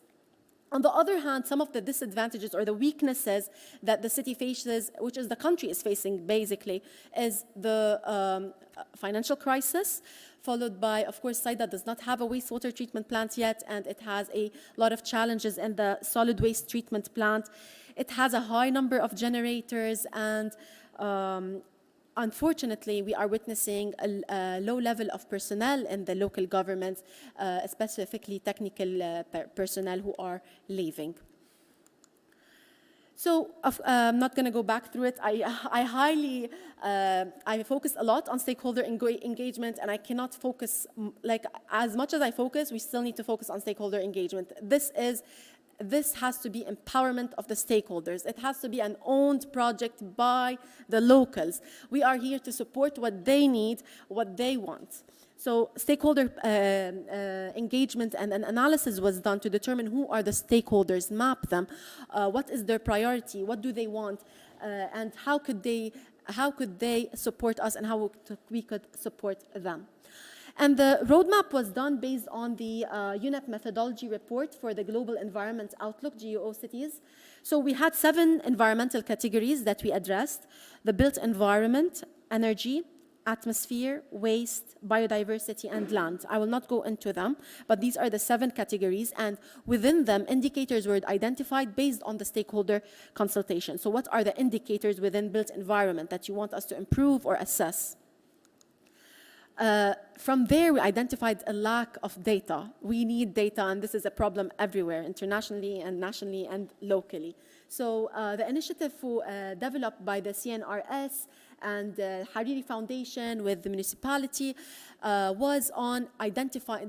On the other hand, some of the disadvantages or the weaknesses that the city faces, which is the country is facing basically, is the financial crisis, followed by, of course, Saida does not have a wastewater treatment plant yet, and it has a lot of challenges in the solid waste treatment plant. It has a high number of generators, and unfortunately, we are witnessing a low level of personnel in the local governments, specifically technical personnel who are leaving. So I'm not going to go back through it. I focus a lot on stakeholder engagement, and I cannot focus, like, as much as I focus, we still need to focus on stakeholder engagement. This has to be empowerment of the stakeholders. It has to be an owned project by the locals. We are here to support what they need, what they want. So stakeholder engagement and an analysis was done to determine who are the stakeholders, map them, what is their priority, what do they want, and how could they support us, and how we could support them. And the roadmap was done based on the UNEP methodology report for the Global Environment Outlook, GEO cities. So we had 7 environmental categories that we addressed: the built environment, energy, atmosphere, waste, biodiversity, and land. I will not go into them, but these are the 7 categories, and within them, indicators were identified based on the stakeholder consultation. So what are the indicators within built environment that you want us to improve or assess? From there, we identified a lack of data. We need data, and this is a problem everywhere, internationally and nationally and locally. So the initiative developed by the CNRS and the Hariri Foundation with the municipality was on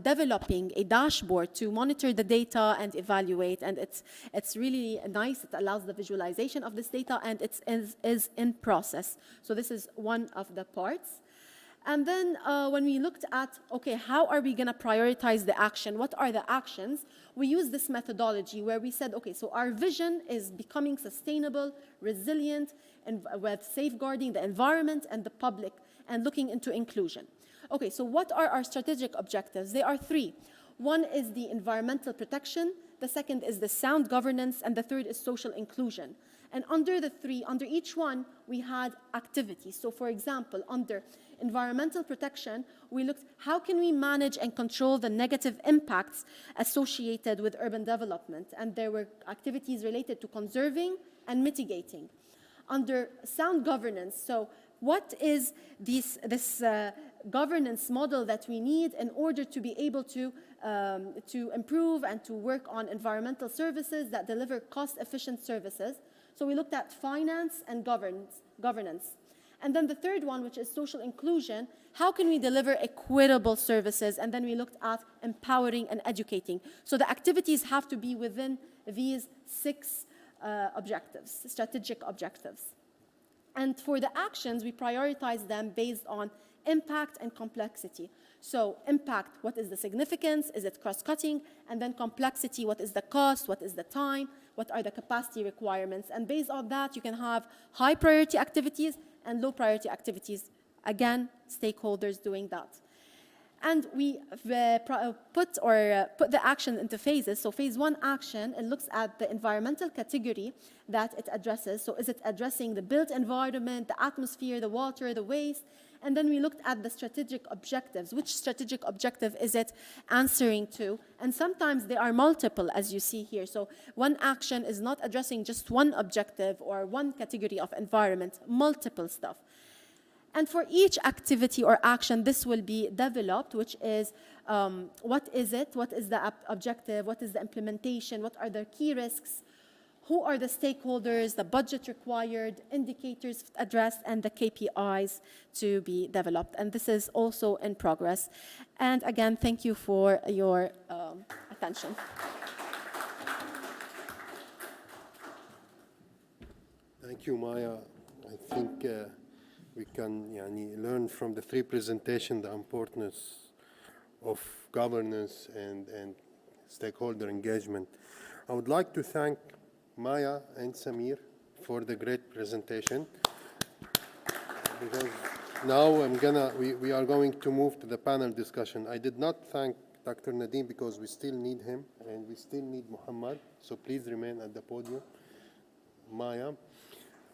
developing a dashboard to monitor the data and evaluate, and it's really nice. It allows the visualization of this data, and it is in process. So this is one of the parts. And then when we looked at, okay, how are we going to prioritize the action? What are the actions? We used this methodology where we said, okay, so our vision is becoming sustainable, resilient, and with safeguarding the environment and the public and looking into inclusion. Okay, so what are our strategic objectives? There are three. One is the environmental protection, the second is the sound governance, and the third is social inclusion. And under the three, under each one, we had activities. So for example, under environmental protection, we looked how can we manage and control the negative impacts associated with urban development. And there were activities related to conserving and mitigating. Under sound governance, so what is this governance model that we need in order to be able to improve and to work on environmental services that deliver cost-efficient services. So we looked at finance and governance. And then the third one, which is social inclusion, how can we deliver equitable services? And then we looked at empowering and educating. So the activities have to be within these six objectives, strategic objectives. And for the actions, we prioritize them based on impact and complexity. So impact, what is the significance? Is it cross-cutting? And then complexity, what is the cost? What is the time? What are the capacity requirements? And based on that, you can have high priority activities and low priority activities. Again, stakeholders doing that. And we put the action into phases. So phase one action, it looks at the environmental category that it addresses. So is it addressing the built environment, the atmosphere, the water, the waste? And then we looked at the strategic objectives. Which strategic objective is it answering to? And sometimes they are multiple, as you see here. So one action is not addressing just one objective or one category of environment, multiple stuff. And for each activity or action, this will be developed, which is what is it? What is the objective? What is the implementation? What are the key risks? Who are the stakeholders, the budget required, indicators addressed, and the KPIs to be developed. And this is also in progress. And again, thank you for your attention. Thank you, Maya. I think we can learn from the three presentations the importance of governance and stakeholder engagement. I would like to thank Maya and Samir for the great presentation. Because now we are going to move to the panel discussion. I did not thank Dr. Nadim because we still need him and we still need Muhammad. So please remain at the podium. Maya.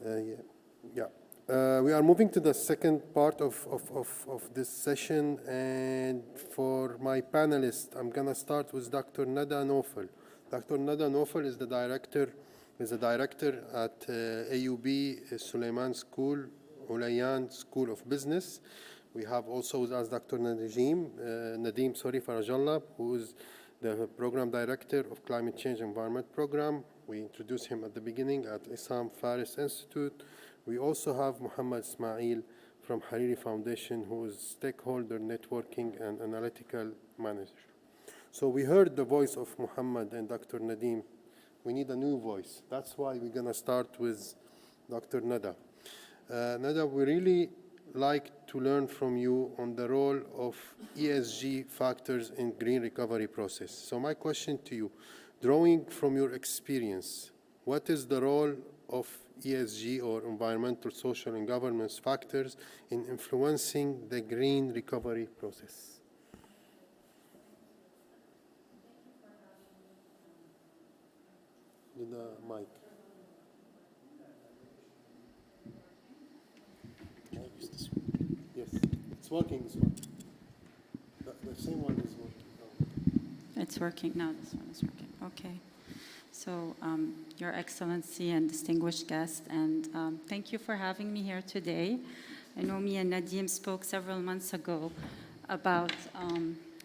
We are moving to the second part of this session, and for my panelists, I'm going to start with Dr. Nada Nofel. Dr. Nada Nofel is the director at AUB Suleiman School, Ulayan School of Business. We have also with us Dr. Nadim Farajallah, who is the program director of Climate Change Environment Program. We introduced him at the beginning at Issam Faris Institute. We also have Muhammad Ismail from Hariri Foundation, who is stakeholder networking and analytical manager. So we heard the voice of Muhammad and Dr. Nadim. We need a new voice. That's why we're going to start with Dr. Nada. Nada, we really like to learn from you on the role of ESG factors in green recovery process. So my question to you, drawing from your experience, what is the role of ESG or environmental, social, and governance factors in influencing the green recovery process? Need a mic. Yes, it's working. It's working. The same one is working. Oh. It's working now. This one is working. Okay. So, Your Excellency and distinguished guests, and thank you for having me here today. I know me and Nadim spoke several months ago about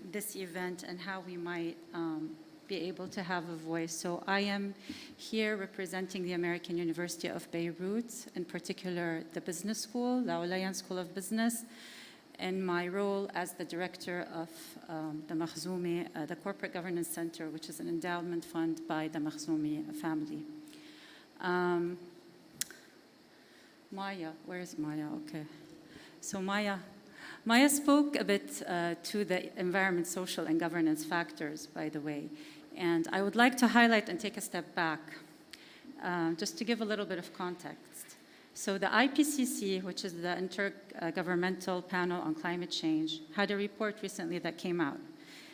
this event and how we might be able to have a voice. So I am here representing the American University of Beirut, in particular the business school, the Ulayan School of Business, and my role as the director of the Makhzoumi, the Corporate Governance Center, which is an endowment fund by the Makhzoumi family. Maya, where is Maya? Okay. So Maya, Maya spoke a bit to the environment, social, and governance factors, by the way. And I would like to highlight and take a step back, just to give a little bit of context. So the IPCC, which is the Intergovernmental Panel on Climate Change, had a report recently that came out.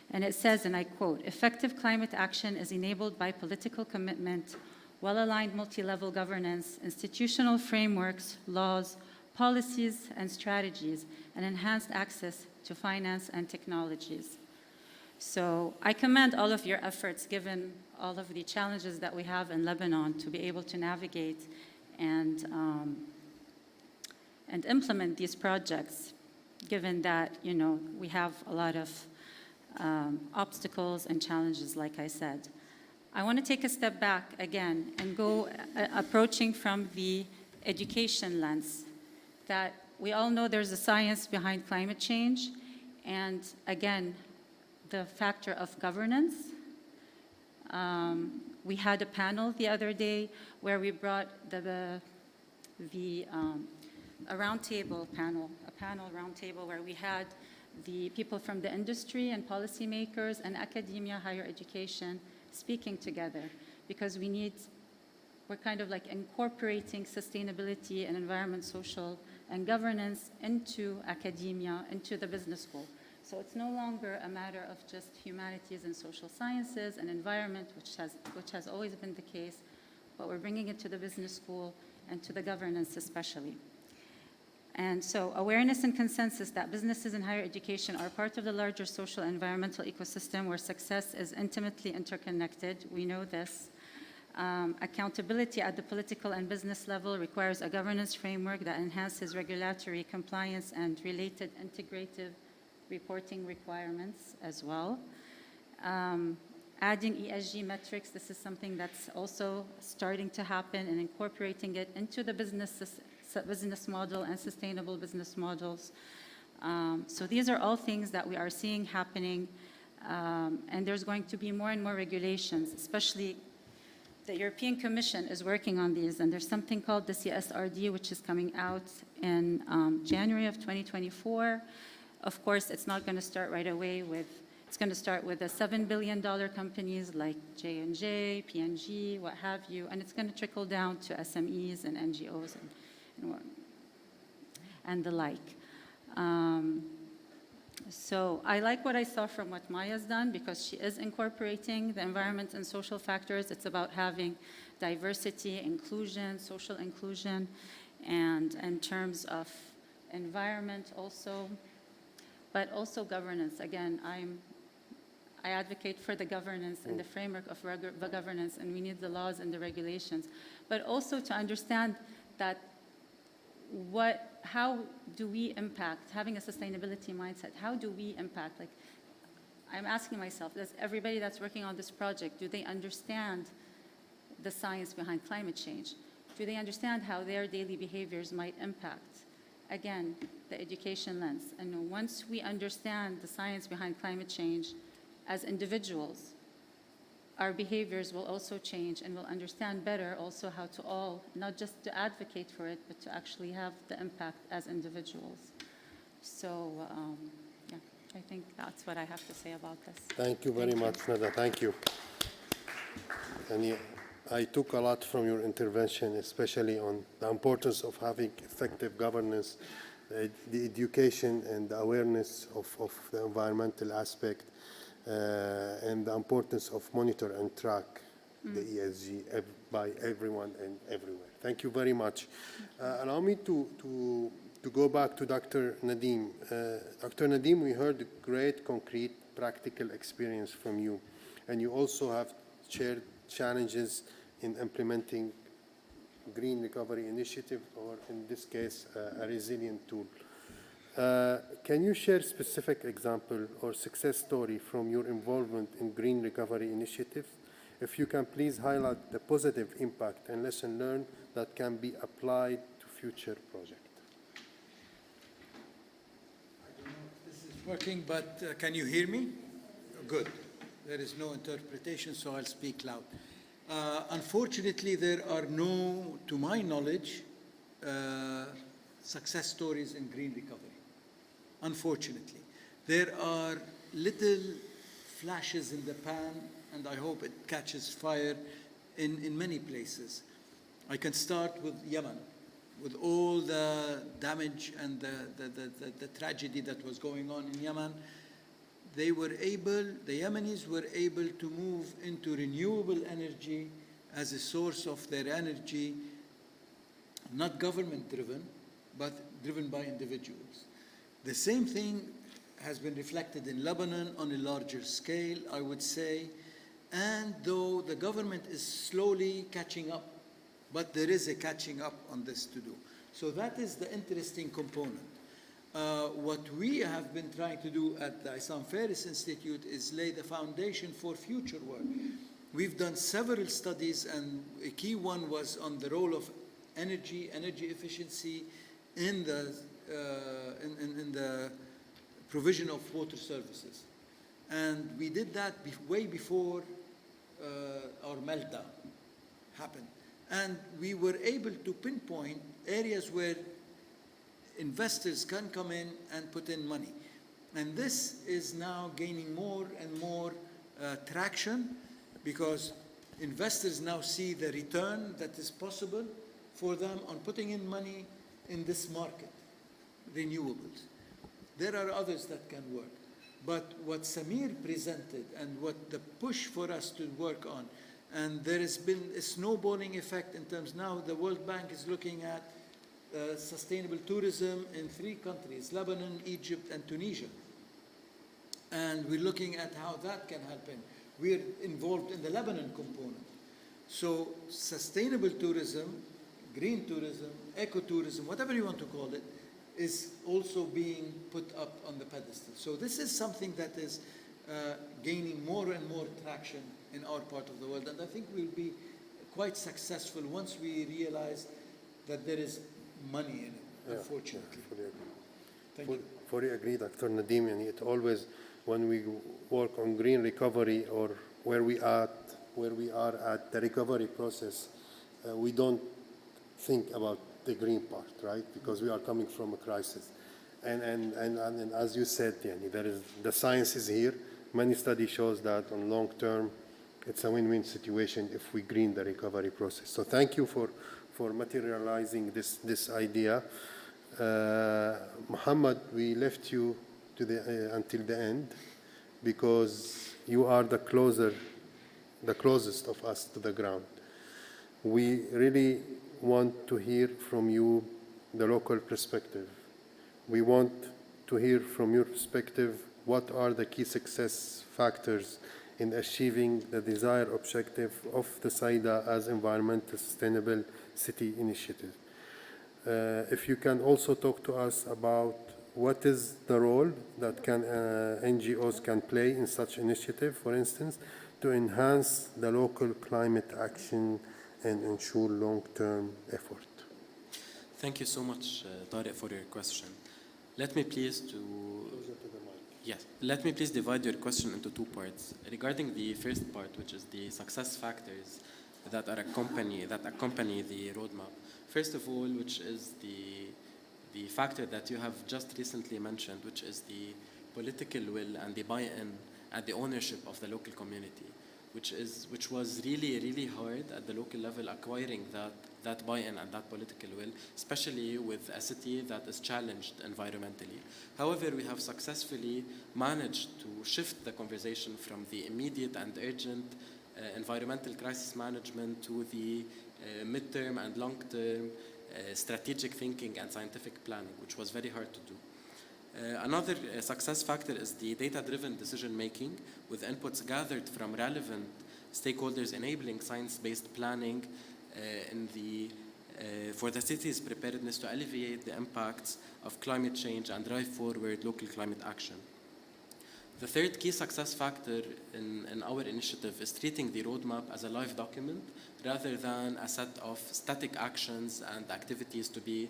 And it says, and I quote, "Effective climate action is enabled by political commitment, well-aligned multi-level governance, institutional frameworks, laws, policies, and strategies, and enhanced access to finance and technologies." So I commend all of your efforts, given all of the challenges that we have in Lebanon, to be able to navigate and implement these projects, given that, you know, we have a lot of obstacles and challenges, like I said. I want to take a step back again and go approaching from the education lens, that we all know there's a science behind climate change, and again, the factor of governance. We had a panel the other day where we brought a roundtable panel, where we had the people from the industry and policymakers and academia, higher education, speaking together, because we're kind of like incorporating sustainability and environment, social, and governance into academia, into the business school. So it's no longer a matter of just humanities and social sciences and environment, which has always been the case, but we're bringing it to the business school and to the governance especially. And so awareness and consensus that businesses and higher education are part of the larger social and environmental ecosystem where success is intimately interconnected. We know this. Accountability at the political and business level requires a governance framework that enhances regulatory compliance and related integrative reporting requirements as well. Adding ESG metrics, this is something that's also starting to happen, and incorporating it into the business model and sustainable business models. So these are all things that we are seeing happening, and there's going to be more and more regulations, especially the European Commission is working on these, and there's something called the CSRD, which is coming out in January of 2024. Of course, it's not going to start right away it's going to start with the $7 billion companies like J&J, P&G, what have you, and it's going to trickle down to SMEs and NGOs and the like. So I like what I saw from what Maya's done, because she is incorporating the environment and social factors. It's about having diversity, inclusion, social inclusion, and in terms of environment also, but also governance. Again, I advocate for the governance and the framework of the governance, and we need the laws and the regulations, but also to understand that how do we impact, having a sustainability mindset, how do we impact? Like, I'm asking myself, does everybody that's working on this project, do they understand the science behind climate change? Do they understand how their daily behaviors might impact? Again, the education lens. And once we understand the science behind climate change as individuals, our behaviors will also change, and we'll understand better also how to all, not just to advocate for it, but to actually have the impact as individuals. So, yeah, I think that's what I have to say about this. Thank you very much, Nada. Thank you. And yeah, I took a lot from your intervention, especially on the importance of having effective governance, the education and the awareness of the environmental aspect, and the importance of monitor and track the ESG by everyone and everywhere. Thank you very much. Allow me to go back to Dr. Nadeem. Dr. Nadeem, we heard great, concrete, practical experience from you, and you also have shared challenges in implementing Green Recovery Initiative, or in this case, a resilient tool. Can you share specific example or success story from your involvement in Green Recovery Initiative? If you can please highlight the positive impact and lesson learned that can be applied to future projects. I don't know if this is working, but can you hear me? Good. There is no interpretation, so I'll speak loud. Unfortunately, there are no, to my knowledge, success stories in green recovery. unfortunately. There are little flashes in the pan, and I hope it catches fire in many places. I can start with Yemen, with all the damage and the tragedy that was going on in Yemen. The Yemenis were able to move into renewable energy as a source of their energy, not government-driven, but driven by individuals. The same thing has been reflected in Lebanon on a larger scale, I would say, and though the government is slowly catching up, but there is a catching up on this to do. So that is the interesting component. What we have been trying to do at the Isam Ferris Institute is lay the foundation for future work. We've done several studies, and a key one was on the role of energy efficiency in the provision of water services. And we did that way before our meltdown happened. And we were able to pinpoint areas where investors can come in and put in money. And this is now gaining more and more traction, because investors now see the return that is possible for them on putting in money in this market, renewables. There are others that can work. But what Samir presented and what the push for us to work on, and there has been a snowballing effect in terms now the World Bank is looking at sustainable tourism in 3 countries, Lebanon, Egypt, and Tunisia. And we're looking at how that can help in. We're involved in the Lebanon component. So sustainable tourism, green tourism, ecotourism, whatever you want to call it, is also being put up on the pedestal. So this is something that is gaining more and more traction in our part of the world. And I think we'll be quite successful once we realize that there is money in it, unfortunately. Thank you. Fully agree, Dr. Nadim. And it always, when we work on green recovery or where we are at the recovery process, we don't think about the green part, right? Because we are coming from a crisis. And as you said, Yani, the science is here. Many studies shows that on long term, it's a win-win situation if we green the recovery process. So thank you for materializing this idea. Muhammad, we left you to until the end because you are the closest of us to the ground. We really want to hear from you the local perspective. We want to hear from your perspective what are the key success factors in achieving the desired objective of the Saida as environmental sustainable city initiative. If you can also talk to us about what is the role that NGOs can play in such initiative, for instance, to enhance the local climate action and ensure long-term effort. Thank you so much, Tariq, for your question. Let me please divide your question into 2 parts. Regarding the first part, which is the success factors that accompany the roadmap. First of all, which is the factor that you have just recently mentioned, which is the political will and the buy-in and the ownership of the local community, which was really hard at the local level, acquiring that buy-in and that political will, especially with a city that is challenged environmentally. However, we have successfully managed to shift the conversation from the immediate and urgent environmental crisis management to the midterm and long-term strategic thinking and scientific planning, which was very hard to do. Another success factor is the data-driven decision-making with inputs gathered from relevant stakeholders enabling science-based planning for the city's preparedness to alleviate the impacts of climate change and drive forward local climate action. The third key success factor in our initiative is treating the roadmap as a live document rather than a set of static actions and activities to be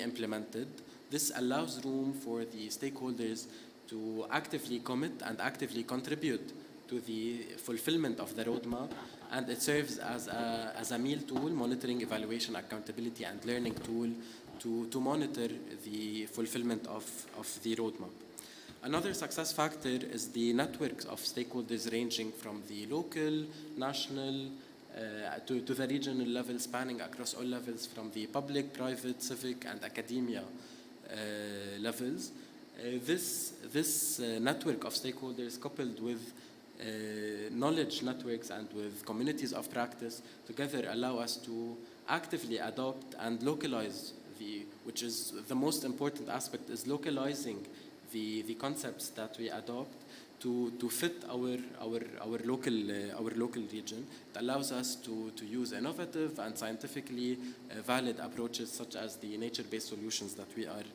implemented. This allows room for the stakeholders to actively commit and actively contribute to the fulfillment of the roadmap, and it serves as a meal tool, monitoring, evaluation, accountability, and learning tool to monitor the fulfillment of the roadmap. Another success factor is the networks of stakeholders ranging from the local, national, to the regional level, spanning across all levels from the public, private, civic, and academia levels. This network of stakeholders, coupled with knowledge networks and with communities of practice, together allow us to actively adopt and localize which is the most important aspect, is localizing the concepts that we adopt to fit our local region. It allows us to use innovative and scientifically valid approaches such as the nature-based solutions that we are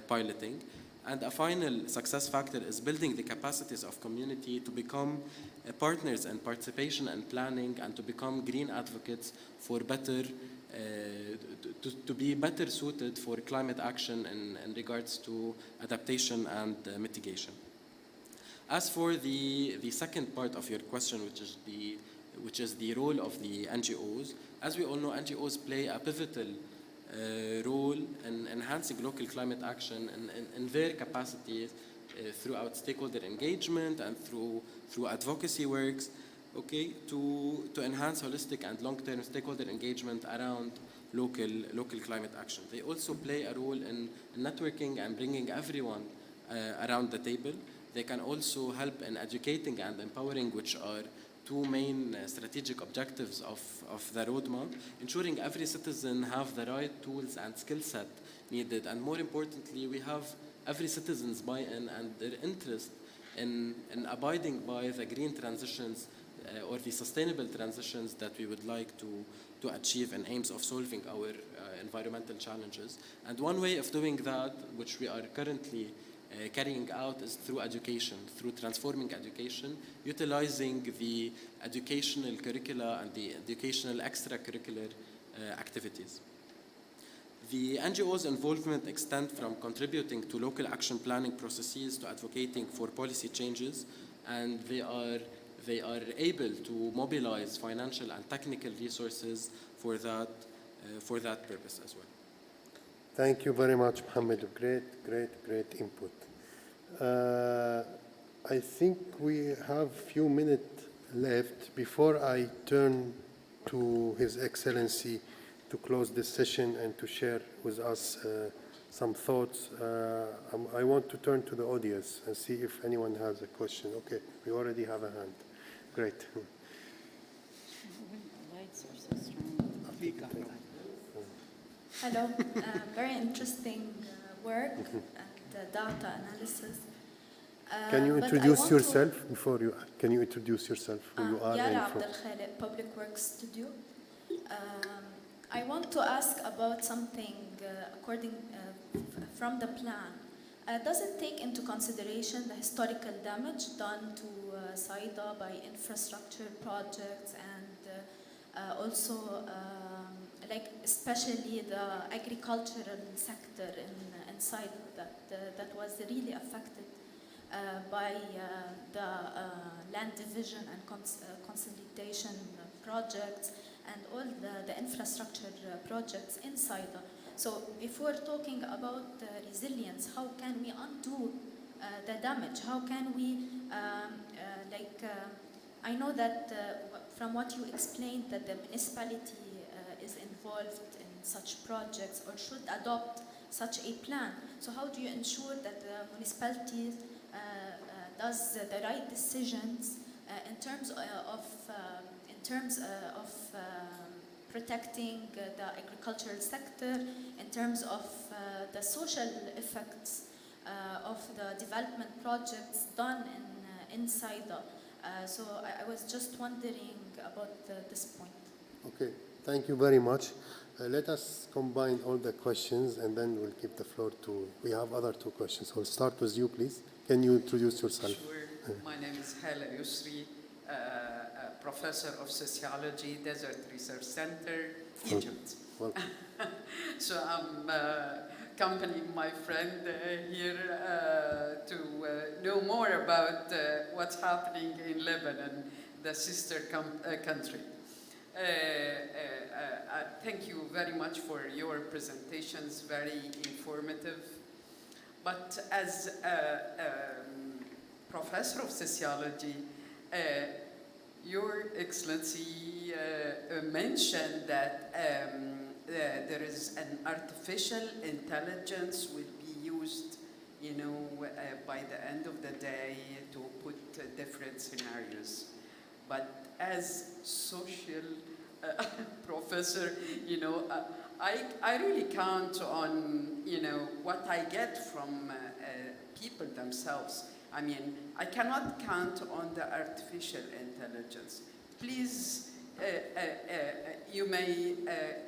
piloting. And a final success factor is building the capacities of community to become partners in participation and planning, and to become green advocates for better, to be better suited for climate action in regards to adaptation and mitigation. As for the second part of your question, which is the role of the NGOs, as we all know, NGOs play a pivotal role in enhancing local climate action in their capacities throughout stakeholder engagement and through advocacy works, okay, to enhance holistic and long-term stakeholder engagement around local climate action. They also play a role in networking and bringing everyone around the table. They can also help in educating and empowering, which are two main strategic objectives of the roadmap, ensuring every citizen have the right tools and skill set needed, and more importantly, we have every citizen's buy-in and their interest in abiding by the green transitions or the sustainable transitions that we would like to achieve in aims of solving our environmental challenges. And one way of doing that, which we are currently carrying out, is through education, through transforming education, utilizing the educational curricula and the educational extracurricular activities. The NGOs' involvement extends from contributing to local action planning processes to advocating for policy changes, and they are able to mobilize financial and technical resources for that purpose as well. Thank you very much, Mohammed. Great input. I think we have a few minutes left before I turn to His Excellency to close this session and to share with us some thoughts. I want to turn to the audience and see if anyone has a question. Okay, we already have a hand. Great. Lights are so strong. Hello, very interesting work and data analysis. Can you But I introduce want yourself before you? Can you introduce yourself? Who you are? Yara and from? Abdelkhalek, Public Works Studio. I want to ask about something from the plan. Does it take into consideration the historical damage done to Saida by infrastructure projects and also like especially the agricultural sector in Saida that was really affected by the land division and consolidation projects and all the infrastructure projects in Saida. So if we're talking about resilience, how can we undo the damage? How can we, I know that from what you explained that the municipality is involved in such projects or should adopt such a plan. So how do you ensure that the municipality does the right decisions in terms of protecting the agricultural sector, in terms of the social effects of the development projects done in Saida? So I was just wondering about this point. Okay, thank you very much. Let us combine all the questions and then we'll give the floor to, we have other two questions. We'll start with you, please. Can you introduce yourself? Sure. My name is Hala Yusri, Professor of Sociology, Desert Research Center, Egypt. Welcome. So I'm accompanying my friend here to know more about what's happening in Lebanon, the sister country. Thank you very much for your presentations, very informative. But as a professor of sociology, Your Excellency mentioned that there is an artificial intelligence will be used, by the end of the day to put different scenarios. But as social professor, I really count on, what I get from people themselves. I mean, I cannot count on the artificial intelligence. Please, you may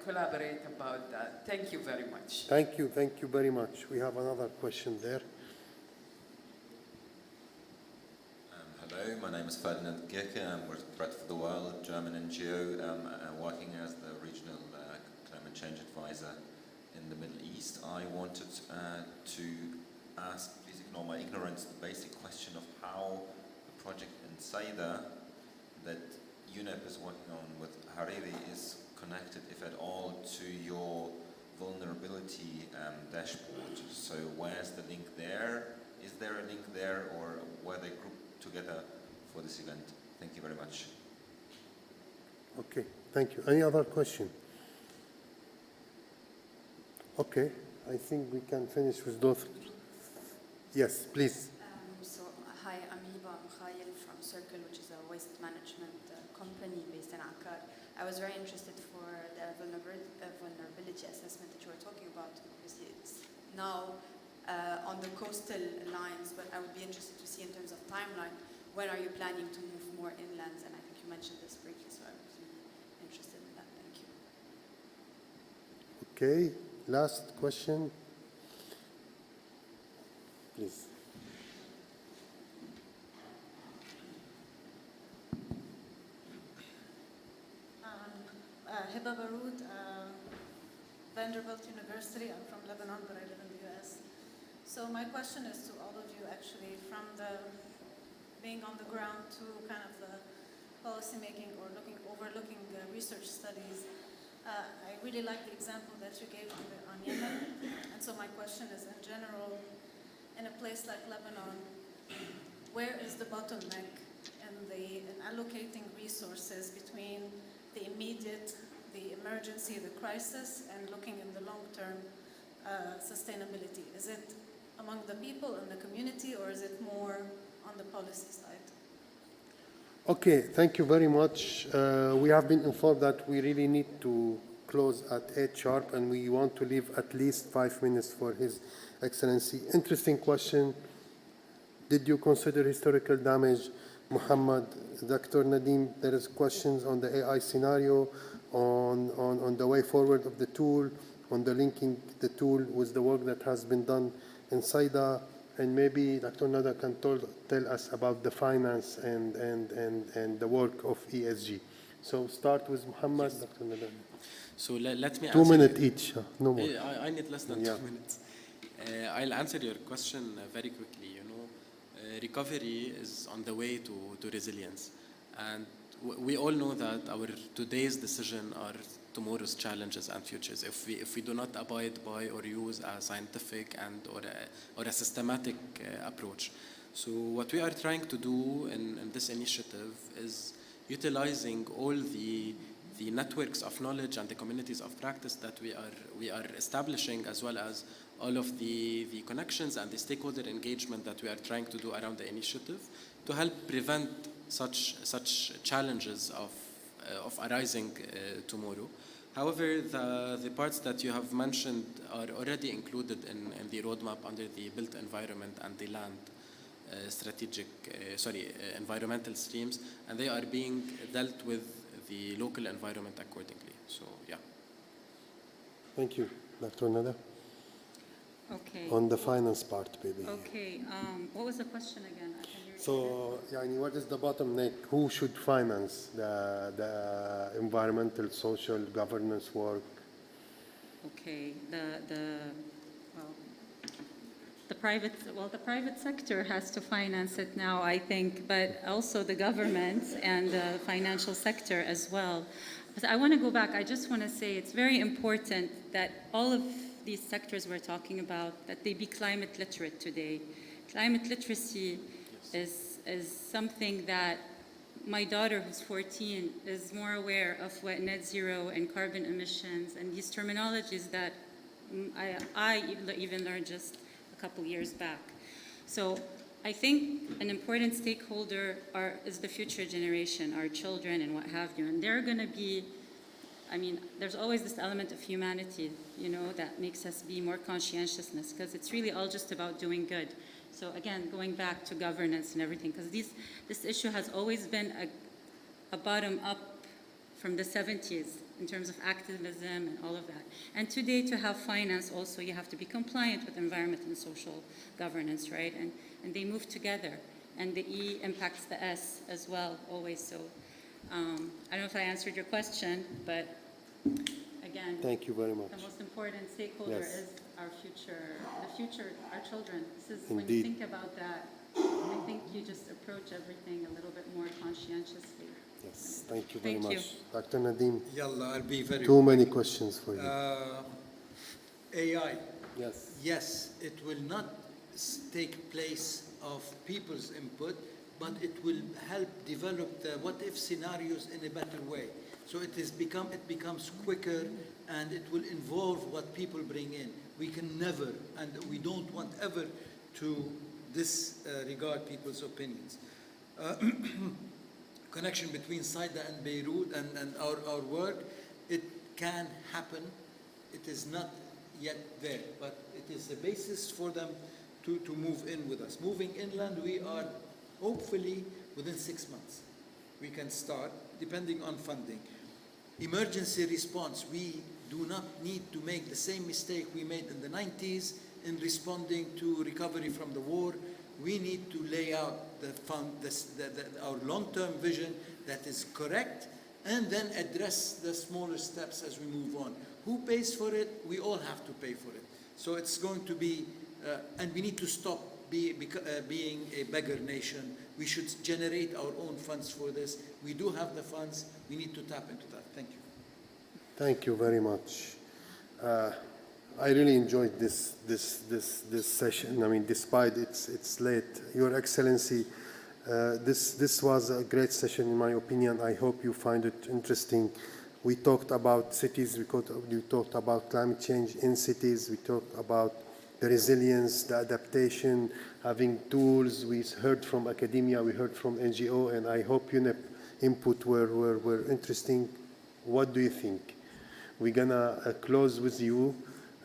collaborate about that. Thank you very much. Thank you very much. We have another question there. Hello, my name is Ferdinand Gierke. I'm with Threat for the World, German NGO, working as the regional climate change advisor in the Middle East. I wanted to ask, please ignore my ignorance, the basic question of how the project in Saida that UNEP is working on with Hariri is connected, if at all, to your vulnerability dashboard. So where's the link there? Is there a link there, or were they grouped together for this event? Thank you very much. Okay, thank you. Any other question? Okay, I think we can finish with those. Yes, please. Hi, I'm Hiba Mkhail from Circle, which is a waste management company based in Akkar. I was very interested for the vulnerability assessment that you were talking about. Obviously, it's now on the coastal lines, but I would be interested to see in terms of timeline, when are you planning to move more inland? And I think you mentioned this briefly, so I was interested in that. Thank you. Okay, last question. Please. Hiba Baroud, Vanderbilt University. I'm from Lebanon, but I live in the US. So my question is to all of you, actually, from the being on the ground to kind of the policy making or overlooking the research studies. I really like the example that you gave on Yemen. And so my question is, in general, in a place like Lebanon, where is the bottleneck in allocating resources between the immediate, the emergency, the crisis, and looking in the long-term sustainability? Is it among the people in the community, or is it more on the policy side? Okay, thank you very much. We have been informed that we really need to close at 8 sharp, and we want to leave at least 5 minutes for His Excellency. Interesting question. Did you consider historical damage? Muhammad, Dr. Nadim, there is questions on the AI scenario, on the way forward of the tool, on the linking the tool with the work that has been done in Saida, and maybe Dr. Nada can tell us about the finance and the work of ESG. So start with Muhammad, yes. Dr. Nada. So let me 2 minutes each, no more. I need less than 2 minutes. I'll answer your question very quickly. Recovery is on the way to resilience. And we all know that our today's decisions are tomorrow's challenges and futures. If we do not abide by or use a scientific or a systematic approach. So what we are trying to do in this initiative is utilizing all the networks of knowledge and the communities of practice that we are establishing, as well as all of the connections and the stakeholder engagement that we are trying to do around the initiative to help prevent such challenges of arising tomorrow. However, the parts that you have mentioned are already included in the roadmap under the built environment and the land environmental streams, and they are being dealt with the local environment accordingly. So, yeah. Thank you, Dr. Nada. Okay. On the finance part, maybe. Okay. What was the question again? So, what is the bottleneck? Who should finance the environmental, social, governance work? Okay. The private sector has to finance it now, I think, but also the government and the financial sector as well. But I want to go back. I just want to say it's very important that all of these sectors we're talking about, that they be climate literate today. Climate literacy is something that my daughter, who's 14, is more aware of what net zero and carbon emissions and these terminologies that I even learned just a couple years back. So I think an important stakeholder is the future generation, our children and what have you. And they're going to be, I mean, there's always this element of humanity, you know, that makes us be more conscientiousness, because it's really all just about doing good. So again, going back to governance and everything, because this issue has always been a bottom-up from the 70s in terms of activism and all of that. And today, to have finance also, you have to be compliant with environment and social governance, right? And they move together. And the E impacts the S as well, always. So I don't know if I answered your question, but again, Thank you very much. the most important stakeholder Yes. is our future, our children. This is, Indeed. when you think about that, I think you just approach everything a little bit more conscientiously. Yes, thank you very Thank you. much. Dr. Nadeem, Yalla, I'll be very too many questions for you. AI. Yes. Yes, it will not take place of people's input, but it will help develop the what-if scenarios in a better way. So it becomes quicker, and it will involve what people bring in. We can never, and we don't want ever to disregard people's opinions. Connection between Saida and Beirut and our work, it can happen. It is not yet there, but it is the basis for them to move in with us. Moving inland, we are hopefully within 6 months. We can start, depending on funding. Emergency response, we do not need to make the same mistake we made in the 90s in responding to recovery from the war. We need to lay out our long-term vision that is correct, and then address the smaller steps as we move on. Who pays for it? We all have to pay for it. So it's going to be, and we need to stop being a beggar nation. We should generate our own funds for this. We do have the funds. We need to tap into that. Thank you. Thank you very much. I really enjoyed this session. I mean, despite it's late, Your Excellency, this was a great session in my opinion. I hope you find it interesting. We talked about cities. We talked about climate change in cities. We talked about the resilience, the adaptation, having tools. We heard from academia. We heard from NGO, and I hope UNEP input were interesting. What do you think? We're gonna close with you.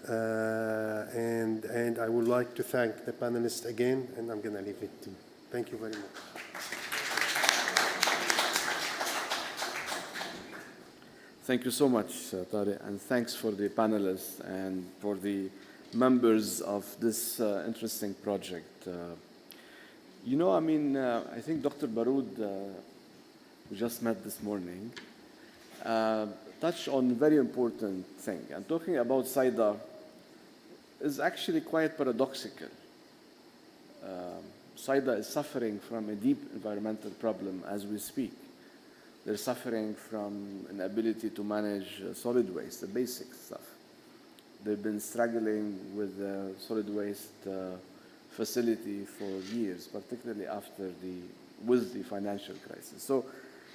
And I would like to thank the panelists again, and I'm going to leave it to you. Thank you very much. Thank you so much, Tariq, and thanks for the panelists and for the members of this interesting project. You know, I mean, I think Dr. Baroud, we just met this morning, touched on a very important thing. And talking about Saida is actually quite paradoxical. Saida is suffering from a deep environmental problem as we speak. They're suffering from an inability to manage solid waste, the basic stuff. They've been struggling with the solid waste facility for years, particularly with the financial crisis. So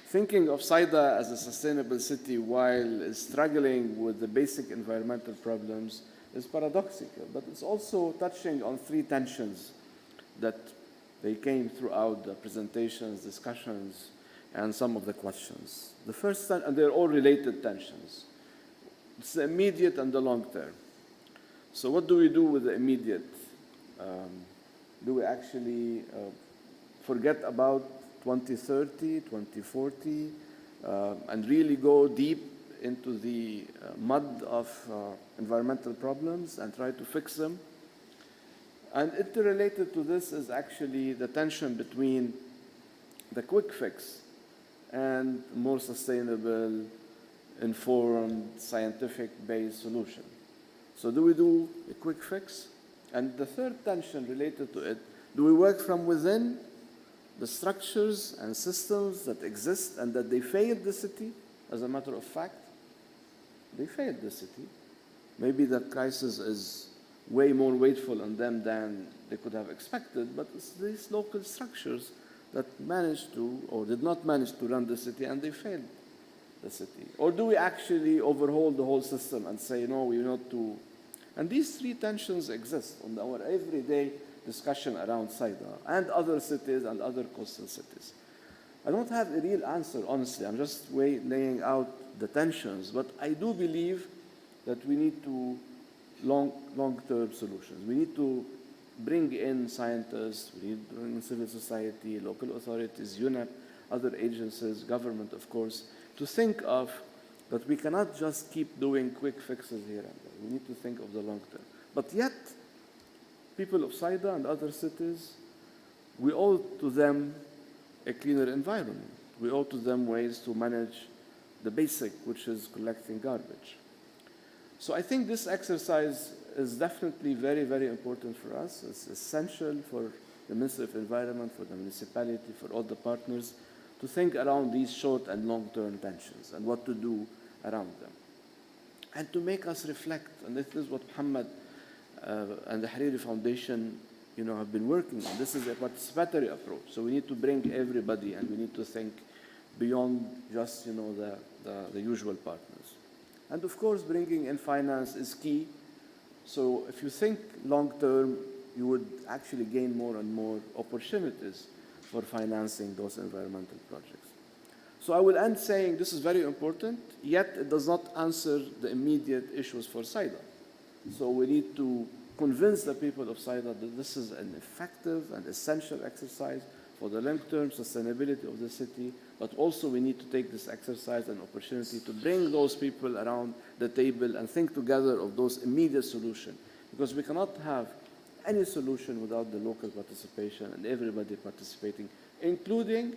thinking of Saida as a sustainable city while struggling with the basic environmental problems is paradoxical, but it's also touching on three tensions that they came throughout the presentations, discussions, and some of the questions. The first, and they're all related tensions. It's the immediate and the long term. So what do we do with the immediate? Do we actually forget about 2030, 2040, and really go deep into the mud of environmental problems and try to fix them? And interrelated to this is actually the tension between the quick fix and more sustainable, informed, scientific-based solution. So do we do a quick fix? And the third tension related to it, do we work from within the structures and systems that exist and that they failed the city, as a matter of fact, they failed the city. Maybe the crisis is way more weightful on them than they could have expected, but it's these local structures that managed to or did not manage to run the city, and they failed the city. Or do we actually overhaul the whole system and say, no, we not to... And these three tensions exist on our everyday discussion around Saida and other cities and other coastal cities. I don't have a real answer, honestly. I'm just laying out the tensions, but I do believe that we need to long-term solutions. We need to bring in scientists, we need to bring in civil society, local authorities, UNEP, other agencies, government, of course, to think of that we cannot just keep doing quick fixes here and there. We need to think of the long term. But yet, people of Saida and other cities, we owe to them a cleaner environment. We owe to them ways to manage the basic, which is collecting garbage. So I think this exercise is definitely very, very important for us. It's essential for the Ministry of Environment, for the municipality, for all the partners, to think around these short and long-term tensions and what to do around them. And to make us reflect, and this is what Muhammad and the Hariri Foundation have been working on. This is a participatory approach. So we need to bring everybody, and we need to think beyond just the usual partners. And of course, bringing in finance is key. So if you think long-term, you would actually gain more and more opportunities for financing those environmental projects. So I will end saying this is very important, yet it does not answer the immediate issues for Saida. So we need to convince the people of Saida that this is an effective and essential exercise for the long-term sustainability of the city, but also we need to take this exercise an opportunity to bring those people around the table and think together of those immediate solutions, because we cannot have any solution without the local participation and everybody participating, including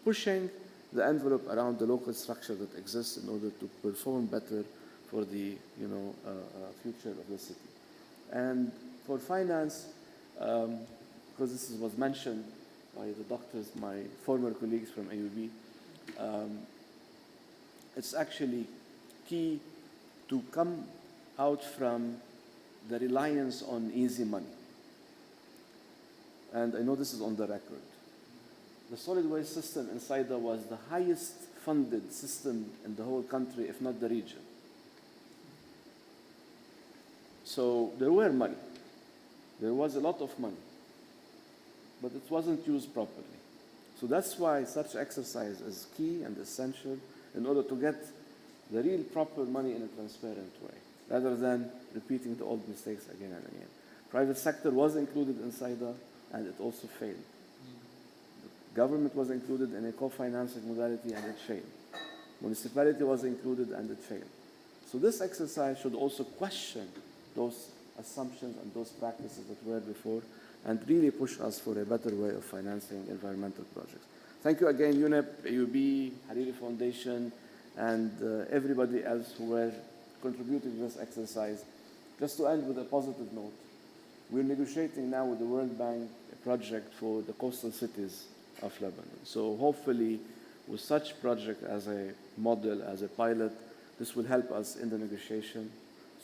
pushing the envelope around the local structure that exists in order to perform better for the future of the city. And for finance, because this was mentioned by the doctors, my former colleagues from AUB, it's actually key to come out from the reliance on easy money. And I know this is on the record. The solid waste system in Saida was the highest funded system in the whole country, if not the region. So there were money. There was a lot of money, but it wasn't used properly. So that's why such exercise is key and essential in order to get the real proper money in a transparent way, rather than repeating the old mistakes again and again. Private sector was included in Saida, and it also failed. The government was included in a co-financing modality, and it failed. Municipality was included, and it failed. So this exercise should also question those assumptions and those practices that were before, and really push us for a better way of financing environmental projects. Thank you again, UNEP, AUB, Hariri Foundation, and everybody else who were contributing to this exercise. Just to end with a positive note, we're negotiating now with the World Bank a project for the coastal cities of Lebanon. So hopefully, with such project as a model, as a pilot, this will help us in the negotiation.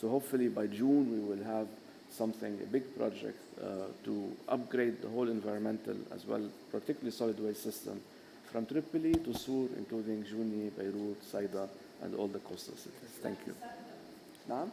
So hopefully by June we will have something, a big project to upgrade the whole environmental as well, particularly solid waste system, from Tripoli to Sur, including Jouni, Beirut, Saida, and all the coastal cities. Thank you. Naam?